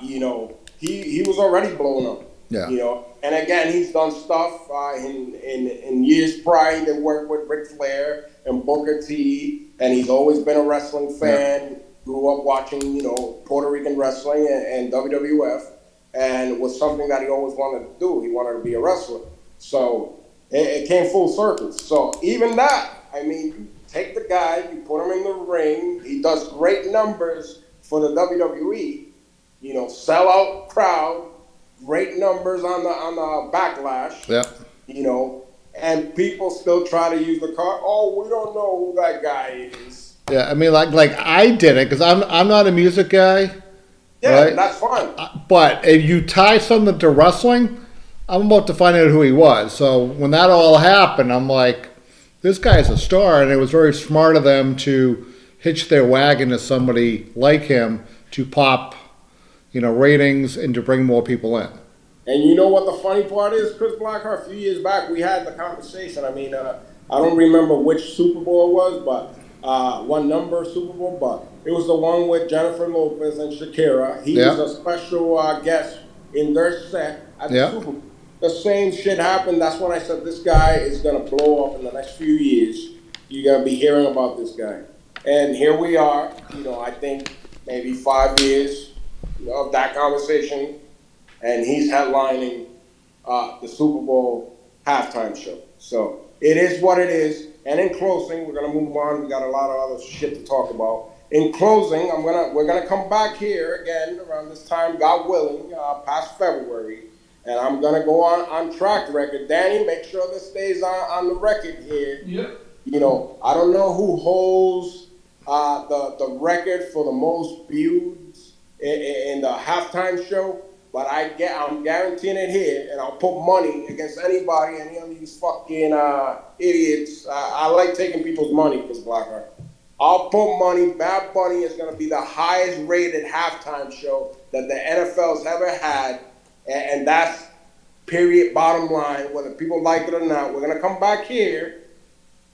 A: You know, he was already blown up.
C: Yeah.
A: You know, and again, he's done stuff in years prior. He did work with Ric Flair and Booker T, and he's always been a wrestling fan. Yeah. Grew up watching, you know, Puerto Rican wrestling and WWF, and it was something that he always wanted to do. He wanted to be a wrestler. So it came full circle. So even that, I mean, you take the guy, you put him in the ring. He does great numbers for the WWE. You know, sellout crowd, great numbers on the Backlash.
C: Yeah.
A: You know, and people still try to use the card. Oh, we don't know who that guy is.
C: Yeah, I mean, like I did it because I'm not a music guy.
A: Yeah,
C: right?
A: That's fine.
C: But if you tie something to wrestling, I'm about to find out who he was. So when that all happened, I'm like, this guy's a star, and it was very smart of them to hitch their wagon to somebody like him to pop, you know, ratings and to bring more people in.
A: And you know what the funny part is, Chris Blackheart? A few years back, we had the conversation. I mean, I don't remember which Super Bowl it was, but one number Super Bowl, but it was the one with Jennifer Lopez and Shakira. He was a special guest in their set at the Super Bowl. The same shit happened. That's when I said this guy is going to blow up in the next few years. You're going to be hearing about this guy. And here we are, you know, I think maybe 5 years of that conversation, and he's headlining the Super Bowl halftime show. So it is what it is. And in closing, we're gonna move on. We got a lot of other shit to talk about. In closing, we're gonna come back here again around this time, God willing, past February, and I'm gonna go on track record. Danny, make sure this stays on the record here.
D: Yep.
A: You know, I don't know who holds the record for the most views in the halftime show, but I'm guaranteeing it here, and I'll put money against anybody, any of these fucking idiots. I like taking people's money, Chris Blackheart. I'll put money. Bad Bunny is going to be the highest rated halftime show that the NFL's ever had, and that's period, bottom line, whether people like it or not. We're going to come back here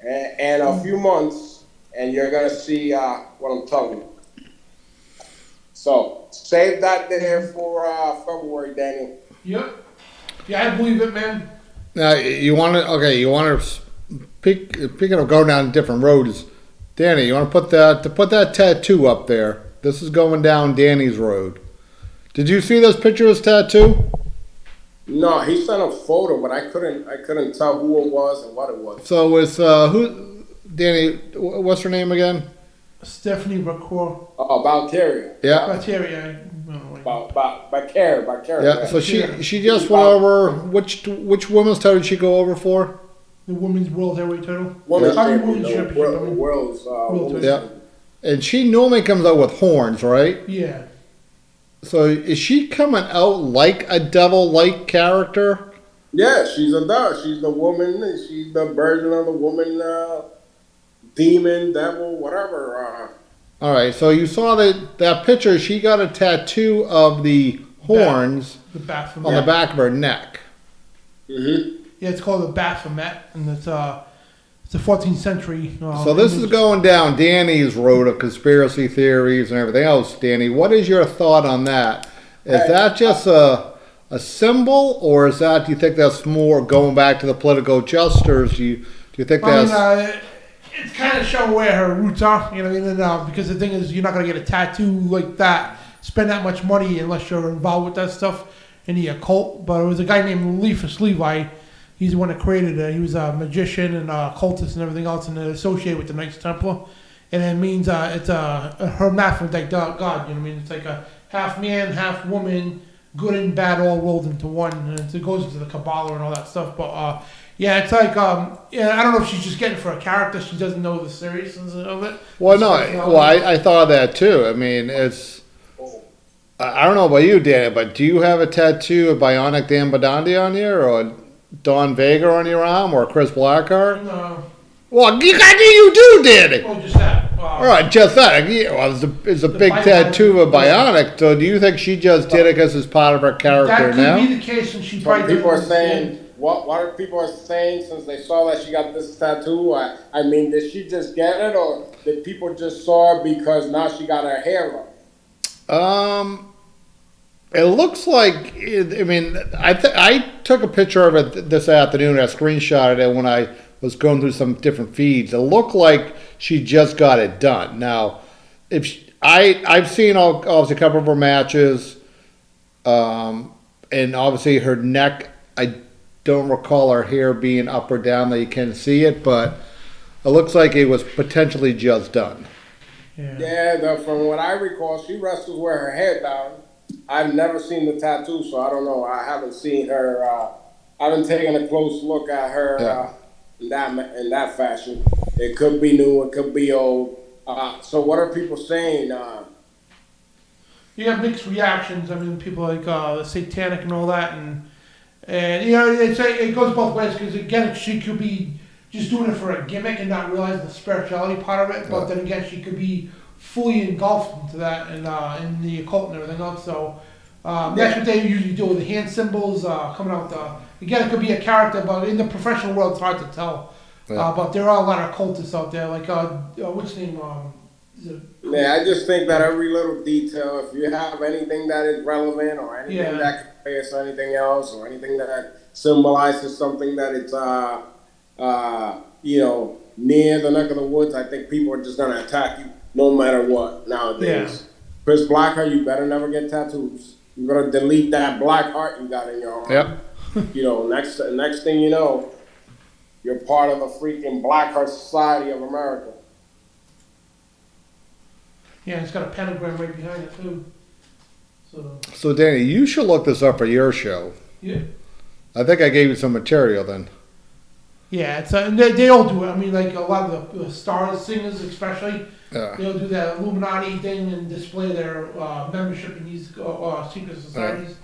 A: in a few months, and you're going to see what I'm telling you. So save that there for February, Daniel.
D: Yep. Yeah, I believe it, man.
C: Now you want to speaking of going down different roads, Danny. You want to put that tattoo up there. This is going down Danny's road. Did you see this picture of his tattoo?
A: No, he sent a photo, but I couldn't tell who it was and what it was.
C: So it's who? Danny, what's her name again?
D: Stephanie Bacour.
A: Oh, Valkyria.
C: Yeah.
D: Valkyria.
A: Valkyria.
C: Yeah. So she just went over. Which women's title did she go over for?
D: The women's world heavyweight title.
A: Women's
D: championship.
A: World's
C: yeah. And she normally comes out with horns, right?
D: Yeah.
C: So is she coming out like a devil-like character?
A: Yeah, she's a dove. She's the woman. She's the version of the woman. Demon, devil, whatever.
C: All right, so you saw that picture. She got a tattoo of the horns
D: on
C: the back of her neck.
A: Mm-hmm.
D: Yeah, it's called the Baphomet, and it's a 14th century.
C: So this is going down Danny's road of conspiracy theories and everything else. Danny, what is your thought on that? Is that just a symbol, or is that? Do you think that's more going back to the political adjusters? Do you think that's?
D: It's kind of showing where her roots are, you know what I mean? And, because the thing is, you're not going to get a tattoo like that, spend that much money unless you're involved with that stuff in the occult. But it was a guy named Levi. He's the one that created it. He was a magician and a occultist and everything else, and associated with the Knights Templar. And it means it's a hermaphrodite god, you know what I mean? It's like a half man, half woman, good and bad all rolled into one. And it goes into the Kabbalah and all that stuff. But yeah, it's like I don't know if she's just getting for a character. She doesn't know the seriousness of it.
C: Well, no. I thought of that too. I mean, it's. I don't know about you, Danny, but do you have a tattoo of Bionic Dan Badandi on here, or Don Vega on your arm, or Chris Blackheart?
D: No.
C: Well, you do, Danny.
D: Oh, just that.
C: All right, just that. Yeah, well, it's a big tattoo of Bionic. So do you think she just did it because it's part of her character
D: That could
C: now?
D: be the case, and she
A: But
D: probably
A: people are
D: doesn't
A: saying,
D: understand.
A: what are people are saying since they saw that she got this tattoo? I mean, did she just get it, or did people just saw her because now she got her hair up?
C: It looks like. I mean, I took a picture of it this afternoon. I screenshotted it when I was going through some different feeds. It looked like she just got it done. Now, if she, I've seen obviously a couple of her matches, and obviously her neck. I don't recall her hair being up or down that you can see it, but it looks like it was potentially just done.
A: Yeah, from what I recall, she wrestles with her hair down. I've never seen the tattoo, so I don't know. I haven't seen her. I haven't taken a close look at her in that fashion. It could be new. It could be old. So what are people saying?
D: You have mixed reactions. I mean, people like satanic and all that, and you know, it goes both ways because again, she could be just doing it for a gimmick and not realizing the spirituality part of it. But then again, she could be fully engulfed into that and in the occult and everything else. So that's what they usually do with the hand symbols coming out. Again, it could be a character, but in the professional world, it's hard to tell. But there are a lot of occultists out there, like what's his name?
A: Yeah, I just think that every little detail, if you have anything that is relevant or anything that compares to anything else or anything that symbolizes something that it's, near the neck of the woods, I think people are just going to attack you no matter what nowadays.
D: Yeah.
A: Chris Blackheart, you better never get tattoos. You better delete that Blackheart you got in your arm.
C: Yep.
A: Next thing you know, you're part of the freaking Blackheart Society of America.
D: Yeah, it's got a pentagram right behind it too.
C: So Danny, you should look this up for your show.
D: Yeah.
C: I think I gave you some material then.
D: Yeah, it's they all do it. I mean, like a lot of the stars, singers especially, they'll do that Illuminati thing and display their membership in these secret societies.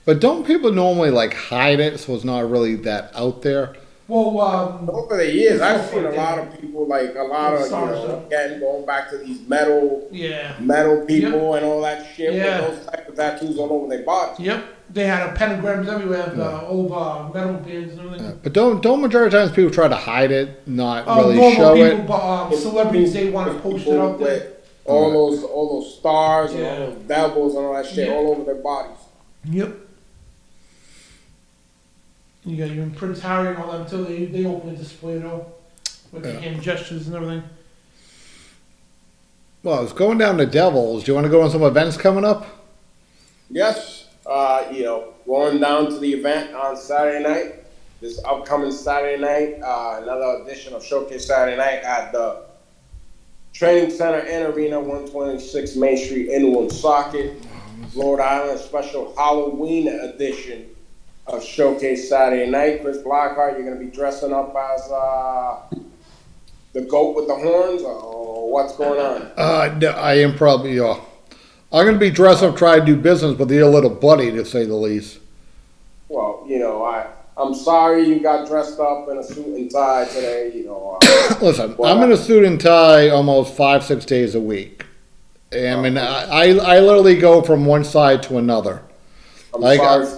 C: But don't people normally like hide it so it's not really that out there?
D: Well,
A: over the years, I've seen a lot of people, like a lot of, again, going back to these metal people and all that shit with those type of tattoos all over their bodies.
D: Yep, they had pentagrams everywhere, old metal bands and everything.
C: But don't majority of times people try to hide it, not really
D: normal
C: show
D: people,
C: it.
D: But celebrities, they want to post it up there.
A: All those stars and all those devils and all that shit all over their bodies.
D: Yep. You got your Prince Harry and all them too. They openly display it all with the hand gestures and everything.
C: Well, it's going down to Devils. Do you want to go on some events coming up?
A: Yes. Going down to the event on Saturday night. This upcoming Saturday night, another edition of Showcase Saturday Night at the Training Center and Arena, 126 Main Street in Woonsocket, Rhode Island. Special Halloween edition of Showcase Saturday Night. Chris Blackheart, you're going to be dressing up as the goat with the horns, or what's going on?
C: No, I am probably, I'm going to be dressed up trying to do business with your little buddy, to say the least.
A: Well, I'm sorry you got dressed up in a suit and tie today,
C: Listen, I'm in a suit and tie almost 5-6 days a week. I mean, I literally go from one side to another.
A: I'm sorry.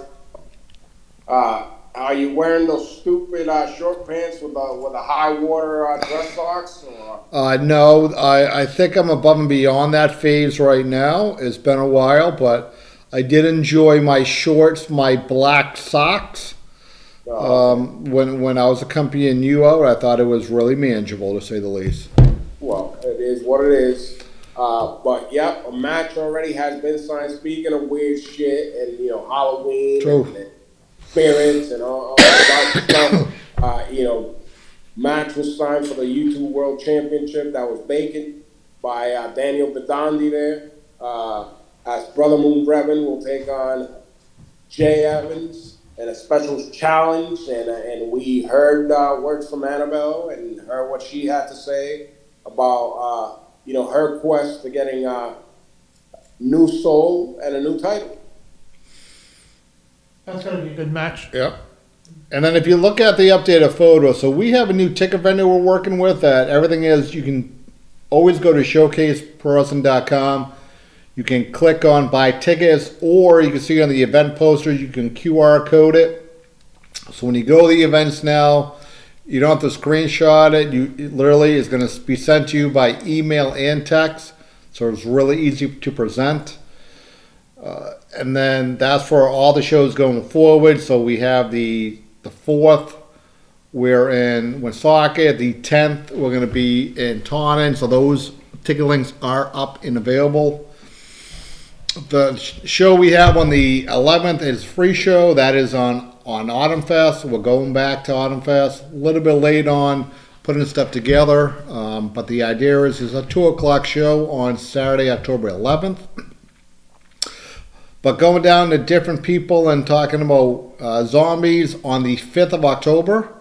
A: Are you wearing those stupid short pants with the high water dress socks?
C: No, I think I'm above and beyond that phase right now. It's been a while, but I did enjoy my shorts, my black socks. When I was accompanying you out, I thought it was really manageable, to say the least.
A: Well, it is what it is. But yep, a match already has been signed. Speaking of weird shit and Halloween and spirits and all that stuff, match was signed for the YouTube World Championship that was vacant by Daniel Bedondi there. As Brother Moon Brevin will take on Jay Evans in a special challenge, and we heard words from Annabelle and heard what she had to say about her quest to getting a new soul and a new title.
D: That's going to be a good match.
C: Yep. And then if you look at the updated photo, so we have a new ticket vendor we're working with that everything is, you can always go to showcaseprowrestling.com. You can click on buy tickets, or you can see on the event posters, you can QR code it. So when you go to the events now, you don't have to screenshot it. It literally is going to be sent to you by email and text. So it's really easy to present. And then that's for all the shows going forward. So we have the 4th, we're in Woonsocket. The 10th, we're going to be in Taunton. So those ticket links are up and available. The show we have on the 11th is free show. That is on Autumn Fest. We're going back to Autumn Fest. A little bit late on putting stuff together. But the idea is a 2 o'clock show on Saturday, October 11th. But going down to different people and talking about zombies on the 5th of October.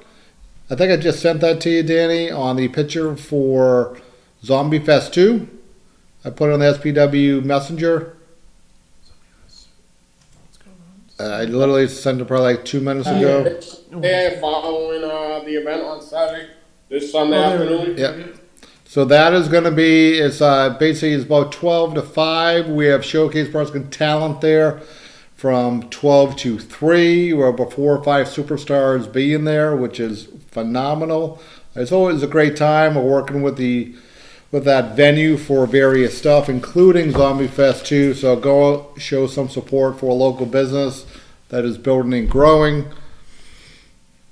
C: I think I just sent that to you, Danny, on the picture for Zombie Fest 2. I put it on the SPW Messenger. I literally sent it probably like 2 minutes ago.
A: Yeah, following the event on Saturday, this Sunday afternoon.
C: Yep. So that is going to be, it's basically it's about 12 to 5. We have Showcase Wrestling talent there from 12 to 3. We're about 4 or 5 superstars being there, which is phenomenal. It's always a great time. We're working with that venue for various stuff, including Zombie Fest 2. So go show some support for a local business that is building and growing.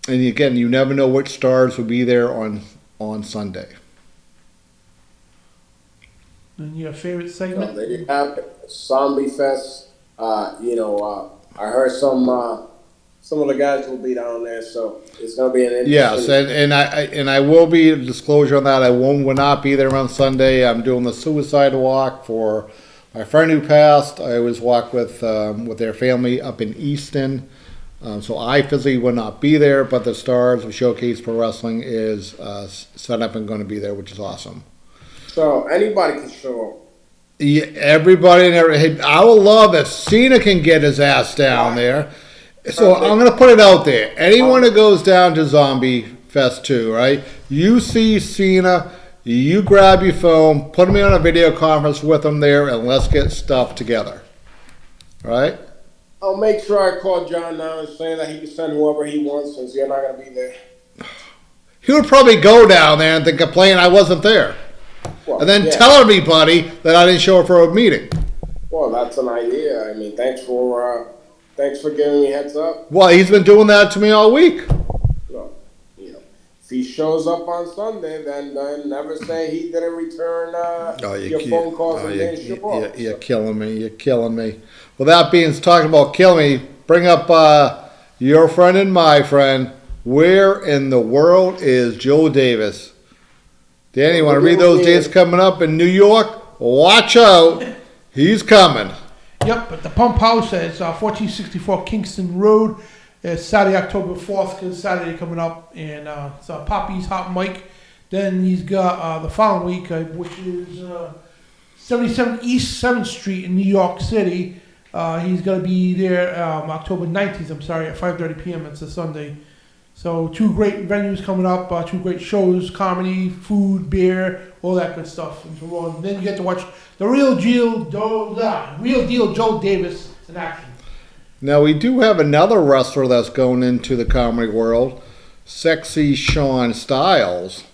C: And again, you never know which stars will be there on Sunday.
D: And your favorite
A: So
D: segment?
A: there you have it, Zombie Fest. I heard some of the guys will be down there, so it's going to be an interesting.
C: Yes, and I will be disclosure on that. I will not be there on Sunday. I'm doing the suicide walk for my friend who passed. I always walk with their family up in Easton, so I physically will not be there. But the stars of Showcase Pro Wrestling is set up and going to be there, which is awesome.
A: So anybody can show up.
C: Yeah, everybody and everything. I would love if Cena can get his ass down there. So I'm going to put it out there. Anyone that goes down to Zombie Fest 2, right? You see Cena, you grab your phone, put me on a video conference with him there, and let's get stuff together. Right?
A: I'll make sure I call John now and say that he can send whoever he wants since you're not going to be there.
C: He would probably go down there and then complain I wasn't there.
A: Well,
C: And then
A: yeah.
C: tell everybody that I didn't show up for a meeting.
A: Well, that's an idea. I mean, thanks for giving me heads up.
C: Well, he's been doing that to me all week.
A: No, if he shows up on Sunday, then never say he didn't return your phone calls and didn't show up.
C: You're killing me. You're killing me. Well, that being talking about killing me, bring up your friend and my friend. Where in the world is Joe Davis? Danny, you want to read those dates coming up in New York? Watch out. He's coming.
D: Yep, at the Pump House at 1464 Kingston Road. It's Saturday, October 4th, because Saturday coming up. And it's Poppy's Hot Mic. Then he's got the following week, which is 77 East 7th Street in New York City. He's going to be there October 19th, at 5:30 p.m. It's a Sunday. So 2 great venues coming up, 2 great shows, comedy, food, beer, all that good stuff. And then you get to watch the real deal Joe Davis in action.
C: Now, we do have another wrestler that's going into the comedy world, Sexy Sean Styles.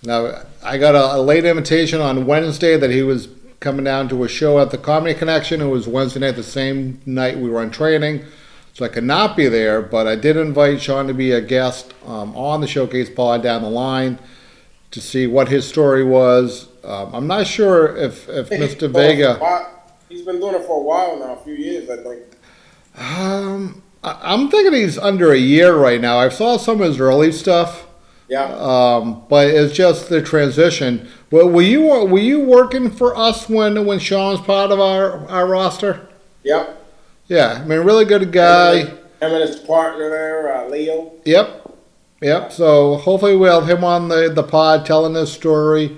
C: Now, I got a late invitation on Wednesday that he was coming down to a show at the Comedy Connection. It was Wednesday night, the same night we were on training. So I could not be there, but I did invite Sean to be a guest on the Showcase pod down the line to see what his story was. I'm not sure if Mr. Vega...
A: He's been doing it for a while now, a few years, I think.
C: I'm thinking he's under a year right now. I saw some of his early stuff.
A: Yeah.
C: But it's just the transition. Well, were you working for us when Sean was part of our roster?
A: Yep.
C: Yeah, I mean, really good guy.
A: Him and his partner there, Leo.
C: Yep. So hopefully we'll have him on the pod telling this story.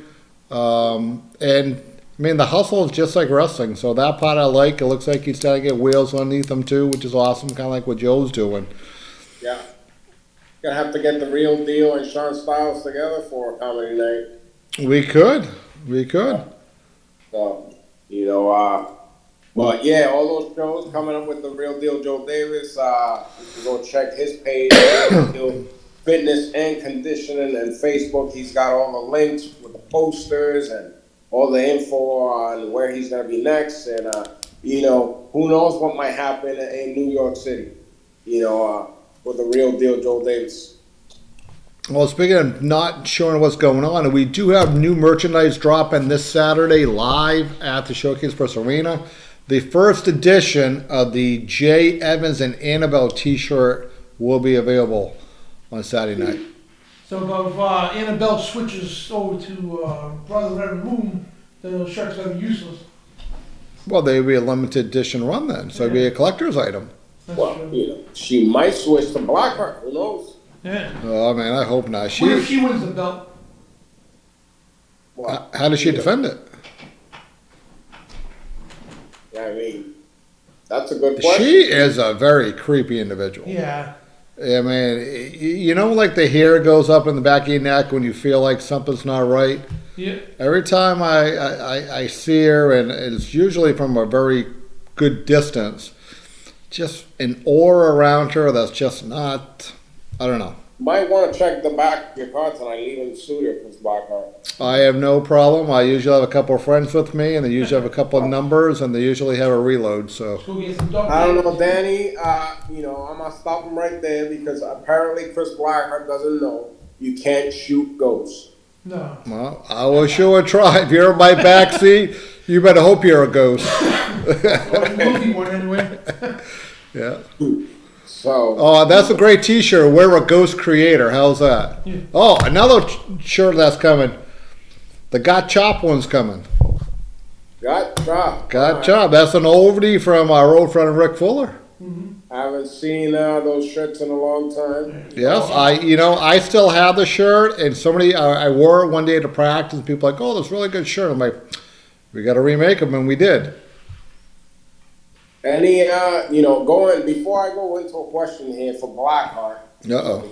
C: And I mean, the hustle is just like wrestling. So that part I like. It looks like he's trying to get wheels underneath him too, which is awesome. Kind of like what Joe's doing.
A: Yeah. Gonna have to get the real deal and Sean Styles together for a comedy night.
C: We could. We could.
A: So, you know, but yeah, all those shows coming up with the Real Deal Joe Davis. You can go check his page, Real Deal Fitness and Conditioning, and Facebook. He's got all the links with the posters and all the info on where he's gonna be next. And you know, who knows what might happen in New York City. You know, with the Real Deal Joe Davis.
C: Well, speaking of not showing what's going on, we do have new merchandise dropping this Saturday live at the Showcase Press Arena. The first edition of the Jay Evans and Annabelle t-shirt will be available on Saturday night.
D: So if Annabelle switches over to Brother Reverend Moon, then those shirts are useless.
C: Well, they'd be a limited edition run then, so it'd be a collector's item.
D: That's
A: Well,
D: true.
A: you know, she might switch to Blackheart. Who knows?
D: Yeah.
C: Oh man, I hope not.
D: What if she wins the belt?
A: Well,
C: How does she defend it?
A: yeah, I mean, that's a good question.
C: She is a very creepy individual.
D: Yeah.
C: I mean, you know, like the hair goes up in the back of your neck when you feel like something's not right.
D: Yeah.
C: Every time I see her, and it's usually from a very good distance, just an aura around her that's just not, I don't know.
A: Might want to check the back of your car tonight, leaving the studio for Blackheart.
C: I have no problem. I usually have a couple of friends with me, and they usually have a couple of numbers, and they usually have a reload, so.
D: Let's go get some duct
A: I don't
D: tape.
A: know, Danny. You know, I'm gonna stop him right there because apparently Chris Blackheart doesn't know you can't shoot ghosts.
D: No.
C: Well, I will sure try. If you're in my backseat, you better hope you're a ghost.
D: Or a movie one anyway.
C: Yeah.
A: So,
C: Oh, that's a great T-shirt. We're a ghost creator. How's that?
D: Yeah.
C: Oh, another shirt that's coming. The Got Chop one's coming.
A: got dropped.
C: Got Chop. That's an oldie from our old friend Rick Fuller.
A: I haven't seen those shirts in a long time.
C: Yes, I still have the shirt, and somebody I wore it one day to practice. And people are like, oh, that's a really good shirt. I'm like, we got to remake them, and we did.
A: Any, you know, going before I go into a question here for Blackheart,
C: Uh-oh.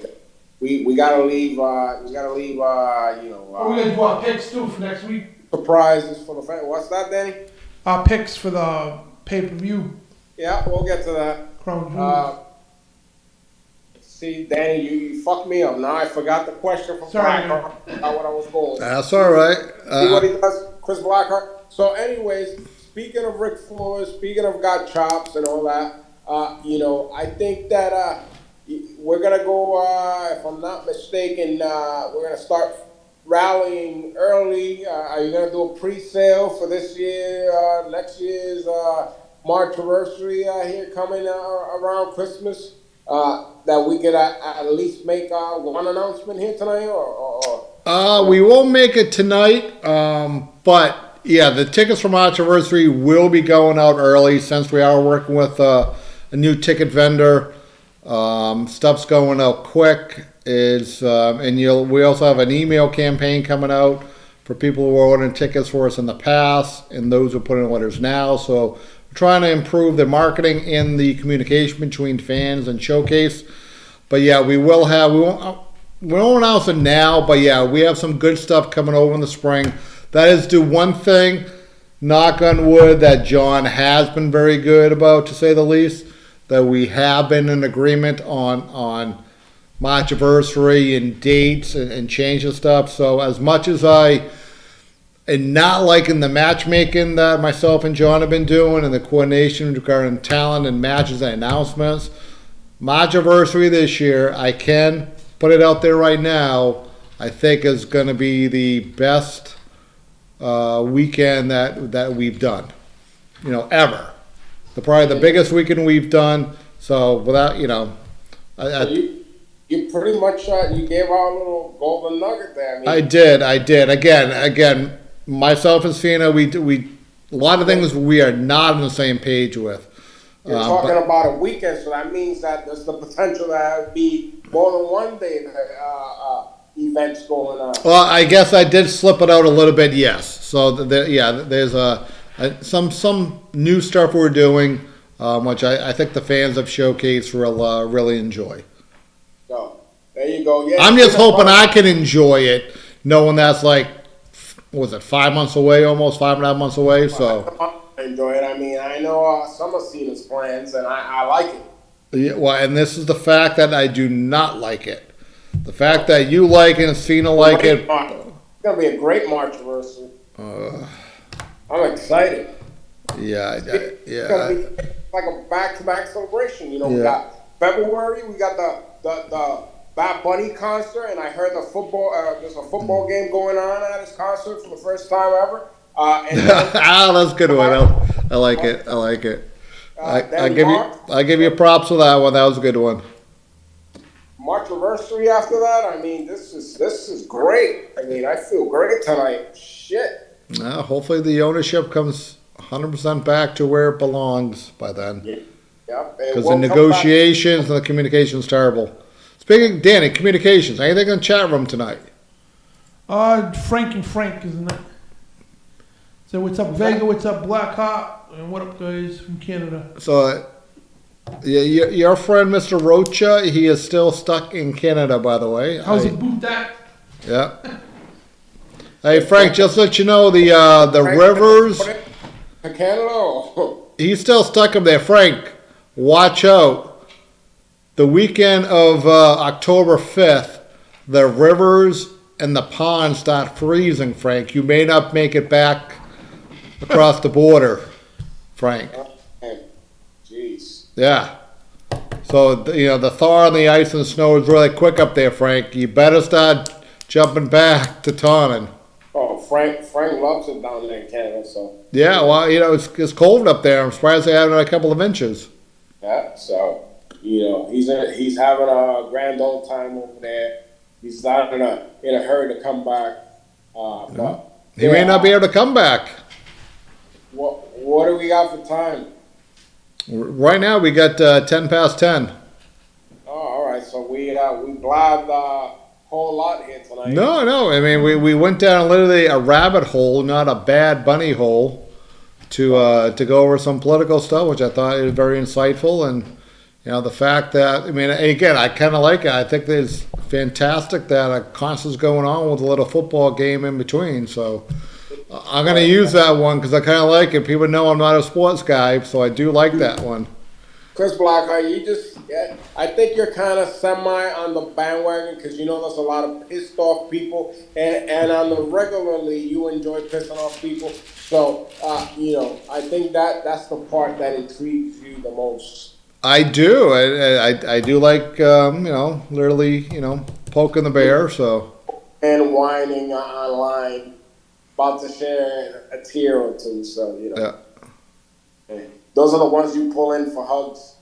A: we gotta leave. You
D: Oh, we gotta do our picks too for next week.
A: surprises for the fans. What's that, Danny?
D: Our picks for the pay-per-view.
A: Yeah, we'll get to that.
D: Crown Jewel.
A: See, Danny, you fucked me up. Now I forgot the question from
D: Sorry,
A: Blackheart. Not what I was going.
C: That's all right.
A: See what he does, Chris Blackheart. So, anyways, speaking of Rick Fuller, speaking of Got Chops and all that, you know, I think that we're gonna go. If I'm not mistaken, we're gonna start rallying early. Are you gonna do a pre-sale for this year, next year's March anniversary here coming around Christmas? That we could at least make one announcement here tonight, or
C: We won't make it tonight, but yeah, the tickets for March anniversary will be going out early since we are working with a new ticket vendor. Stuff's going out quick. We also have an email campaign coming out for people who are ordering tickets for us in the past and those who are putting orders now. So we're trying to improve the marketing and the communication between fans and Showcase. But yeah, we won't announce it now, but yeah, we have some good stuff coming over in the spring. That is the one thing, knock on wood, that John has been very good about, to say the least, that we have been in agreement on March anniversary and dates and changing stuff. So as much as I am not liking the matchmaking that myself and John have been doing and the coordination regarding talent and matches and announcements, March anniversary this year, I can put it out there right now, I think is going to be the best weekend that we've done, ever. Probably the biggest weekend we've done. So without,
A: you pretty much you gave out a little golden nugget there.
C: I did. Again, myself and Sienna, we a lot of things we are not on the same page with.
A: You're talking about a weekend, so that means that there's the potential that would be more than one day events going on.
C: Well, I guess I did slip it out a little bit, yes. So, there's some new stuff we're doing, which I think the fans of Showcase will really enjoy.
A: So, there you go. Yeah,
C: I'm just hoping I can enjoy it, knowing that's like what was it, 5 months away, almost 5.5 months away. So
A: I enjoy it. I mean, I know some have seen his plans, and I like it.
C: yeah, well, and this is the fact that I do not like it. The fact that you like it and Cena like it.
A: It's gonna be a great March anniversary. I'm excited.
C: Yeah,
A: It's gonna be like a back-to-back celebration. You know, we got February, we got the Bad Bunny concert, and I heard there's a football game going on at his concert for the first time ever. And then,
C: that's a good one. I like it. I like it. I give you props for that one. That was a good one.
A: March anniversary after that. I mean, this is great. I mean, I feel great tonight. Shit.
C: Now, hopefully the ownership comes 100% back to where it belongs by then.
A: Yeah.
C: Because the negotiations and the communication's terrible. Speaking of Danny, communications. Anything in the chat room tonight?
D: Frank and Frank, isn't it? So what's up, Vega? What's up, Blackheart? And what up, guys from Canada?
C: So, yeah, your friend Mr. Rocha, he is still stuck in Canada, by the way.
D: How's it boot that?
C: Yeah. Hey Frank, just to let you know, the Rivers.
A: To Canada.
C: He's still stuck up there. Frank, watch out. The weekend of October 5th, the rivers and the ponds start freezing, Frank. You may not make it back across the border, Frank.
A: Jeez.
C: Yeah. So, the thaw and the ice and the snow is really quick up there, Frank. You better start jumping back to Taunton.
A: Oh, Frank loves it down there in Canada, so.
C: Yeah, well, it's cold up there. I'm surprised they have a couple of inches.
A: Yeah, so, he's having a grand old time over there. He's not in a hurry to come back. But
C: he may not be able to come back.
A: What do we got for time?
C: Right now, we got 10 past 10.
A: Oh, all right. So we blabbed a whole lot here tonight.
C: No. I mean, we went down literally a rabbit hole, not a bad bunny hole, to go over some political stuff, which I thought was very insightful. And the fact that, I mean, again, I kind of like it. I think it's fantastic that a concert's going on with a little football game in between. So I'm going to use that one because I kind of like it. People know I'm not a sports guy, so I do like that one.
A: Chris Blackheart, I think you're kind of semi on the bandwagon because there's a lot of pissed off people, and on the regularly you enjoy pissing off people. So I think that's the part that intrigues you the most.
C: I do. I do like literally poking the bear. So
A: and whining online, about to share a tear or two. So
C: yeah.
A: Those are the ones you pull in for hugs.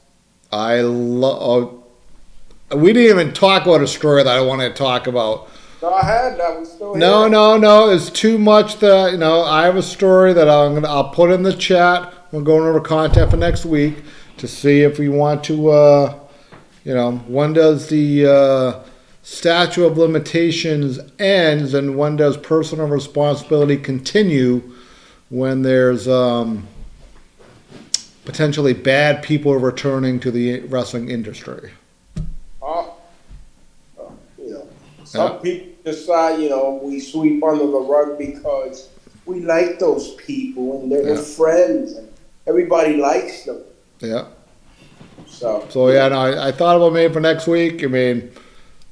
C: We didn't even talk about a story that I wanted to talk about.
A: Go ahead. That was still here.
C: No. It's too much. That I have a story that I'll put in the chat. We're going over content for next week to see if we want to. When does the statute of limitations ends, and when does personal responsibility continue when there's potentially bad people returning to the wrestling industry?
A: Some people decide, we sweep under the rug because we like those people and they're friends and everybody likes them.
C: Yeah.
A: So
C: yeah, no, I thought about maybe for next week. I mean,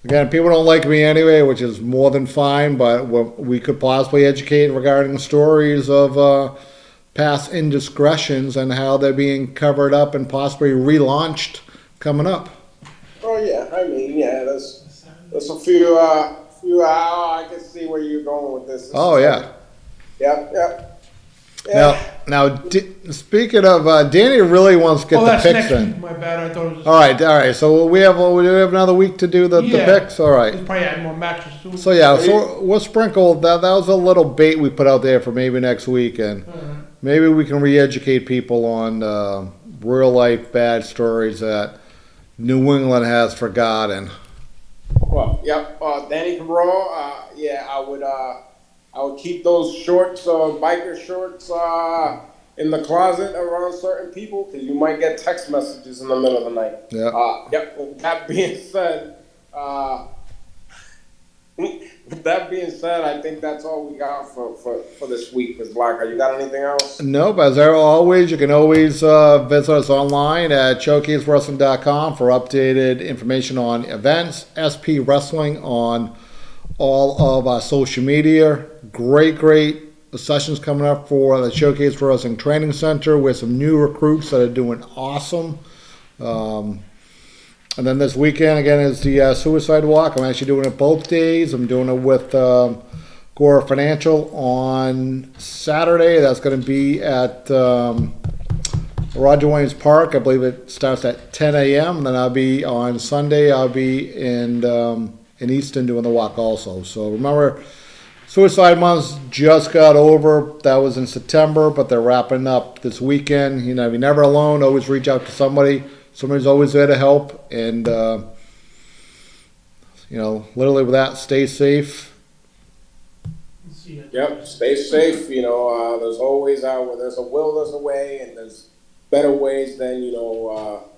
C: again, people don't like me anyway, which is more than fine, but we could possibly educate regarding stories of past indiscretions and how they're being covered up and possibly relaunched coming up.
A: Oh yeah, I mean, there's a few I can see where you're going with this.
C: Yeah.
A: Yeah.
C: Now, speaking of, Danny really wants to get the picks in.
D: Week. My bad. I thought it was.
C: All right. So we have another week to do the picks. All right.
D: We'll probably add more matches too.
C: So so we'll sprinkle that. That was a little bait we put out there for maybe next week, and maybe we can re-educate people on real life bad stories that New England has forgotten.
A: Well, Danny Cabral. I would keep those shorts, biker shorts, in the closet around certain people because you might get text messages in the middle of the night.
C: Yeah.
A: With that being said, With that being said, I think that's all we got for this week, Ms. Blackheart. You got anything else?
C: Nope, as always, you can always visit us online at showcasewrestling.com for updated information on events, SP Wrestling on all of our social media. Great sessions coming up for the Showcase Wrestling Training Center with some new recruits that are doing awesome. And then this weekend, again, is the Suicide Walk. I'm actually doing it both days. I'm doing it with Gore Financial on Saturday. That's going to be at Roger Williams Park. I believe it starts at 10 a.m. Then I'll be on Sunday. I'll be in Easton doing the walk also. So remember, Suicide Month just got over. That was in September, but they're wrapping up this weekend. You know, you're never alone. Always reach out to somebody. Somebody's always there to help. And, you know, literally with that, stay safe.
A: Yep, stay safe. You know, there's always where there's a will, there's a way, and there's better ways than, you know,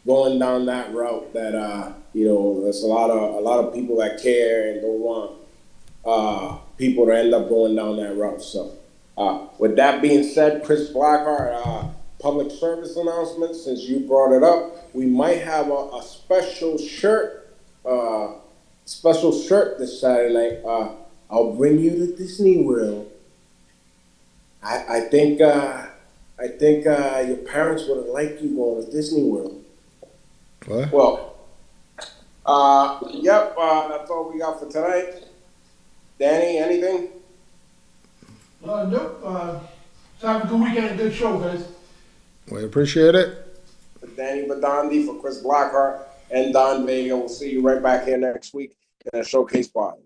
A: going down that route. That you know, there's a lot of people that care and don't want people to end up going down that route. So, with that being said, Chris Blackheart, public service announcement. Since you brought it up, we might have a special shirt this Saturday night. I'll bring you to Disney World. I think your parents would have liked you going to Disney World.
C: What?
A: Well, yep. That's all we got for tonight. Danny, anything?
D: Nope. So have a good weekend and good show, guys.
C: We appreciate it.
A: For Danny Badandi, for Chris Blackheart, and Don Vega. We'll see you right back here next week in a Showcase Party.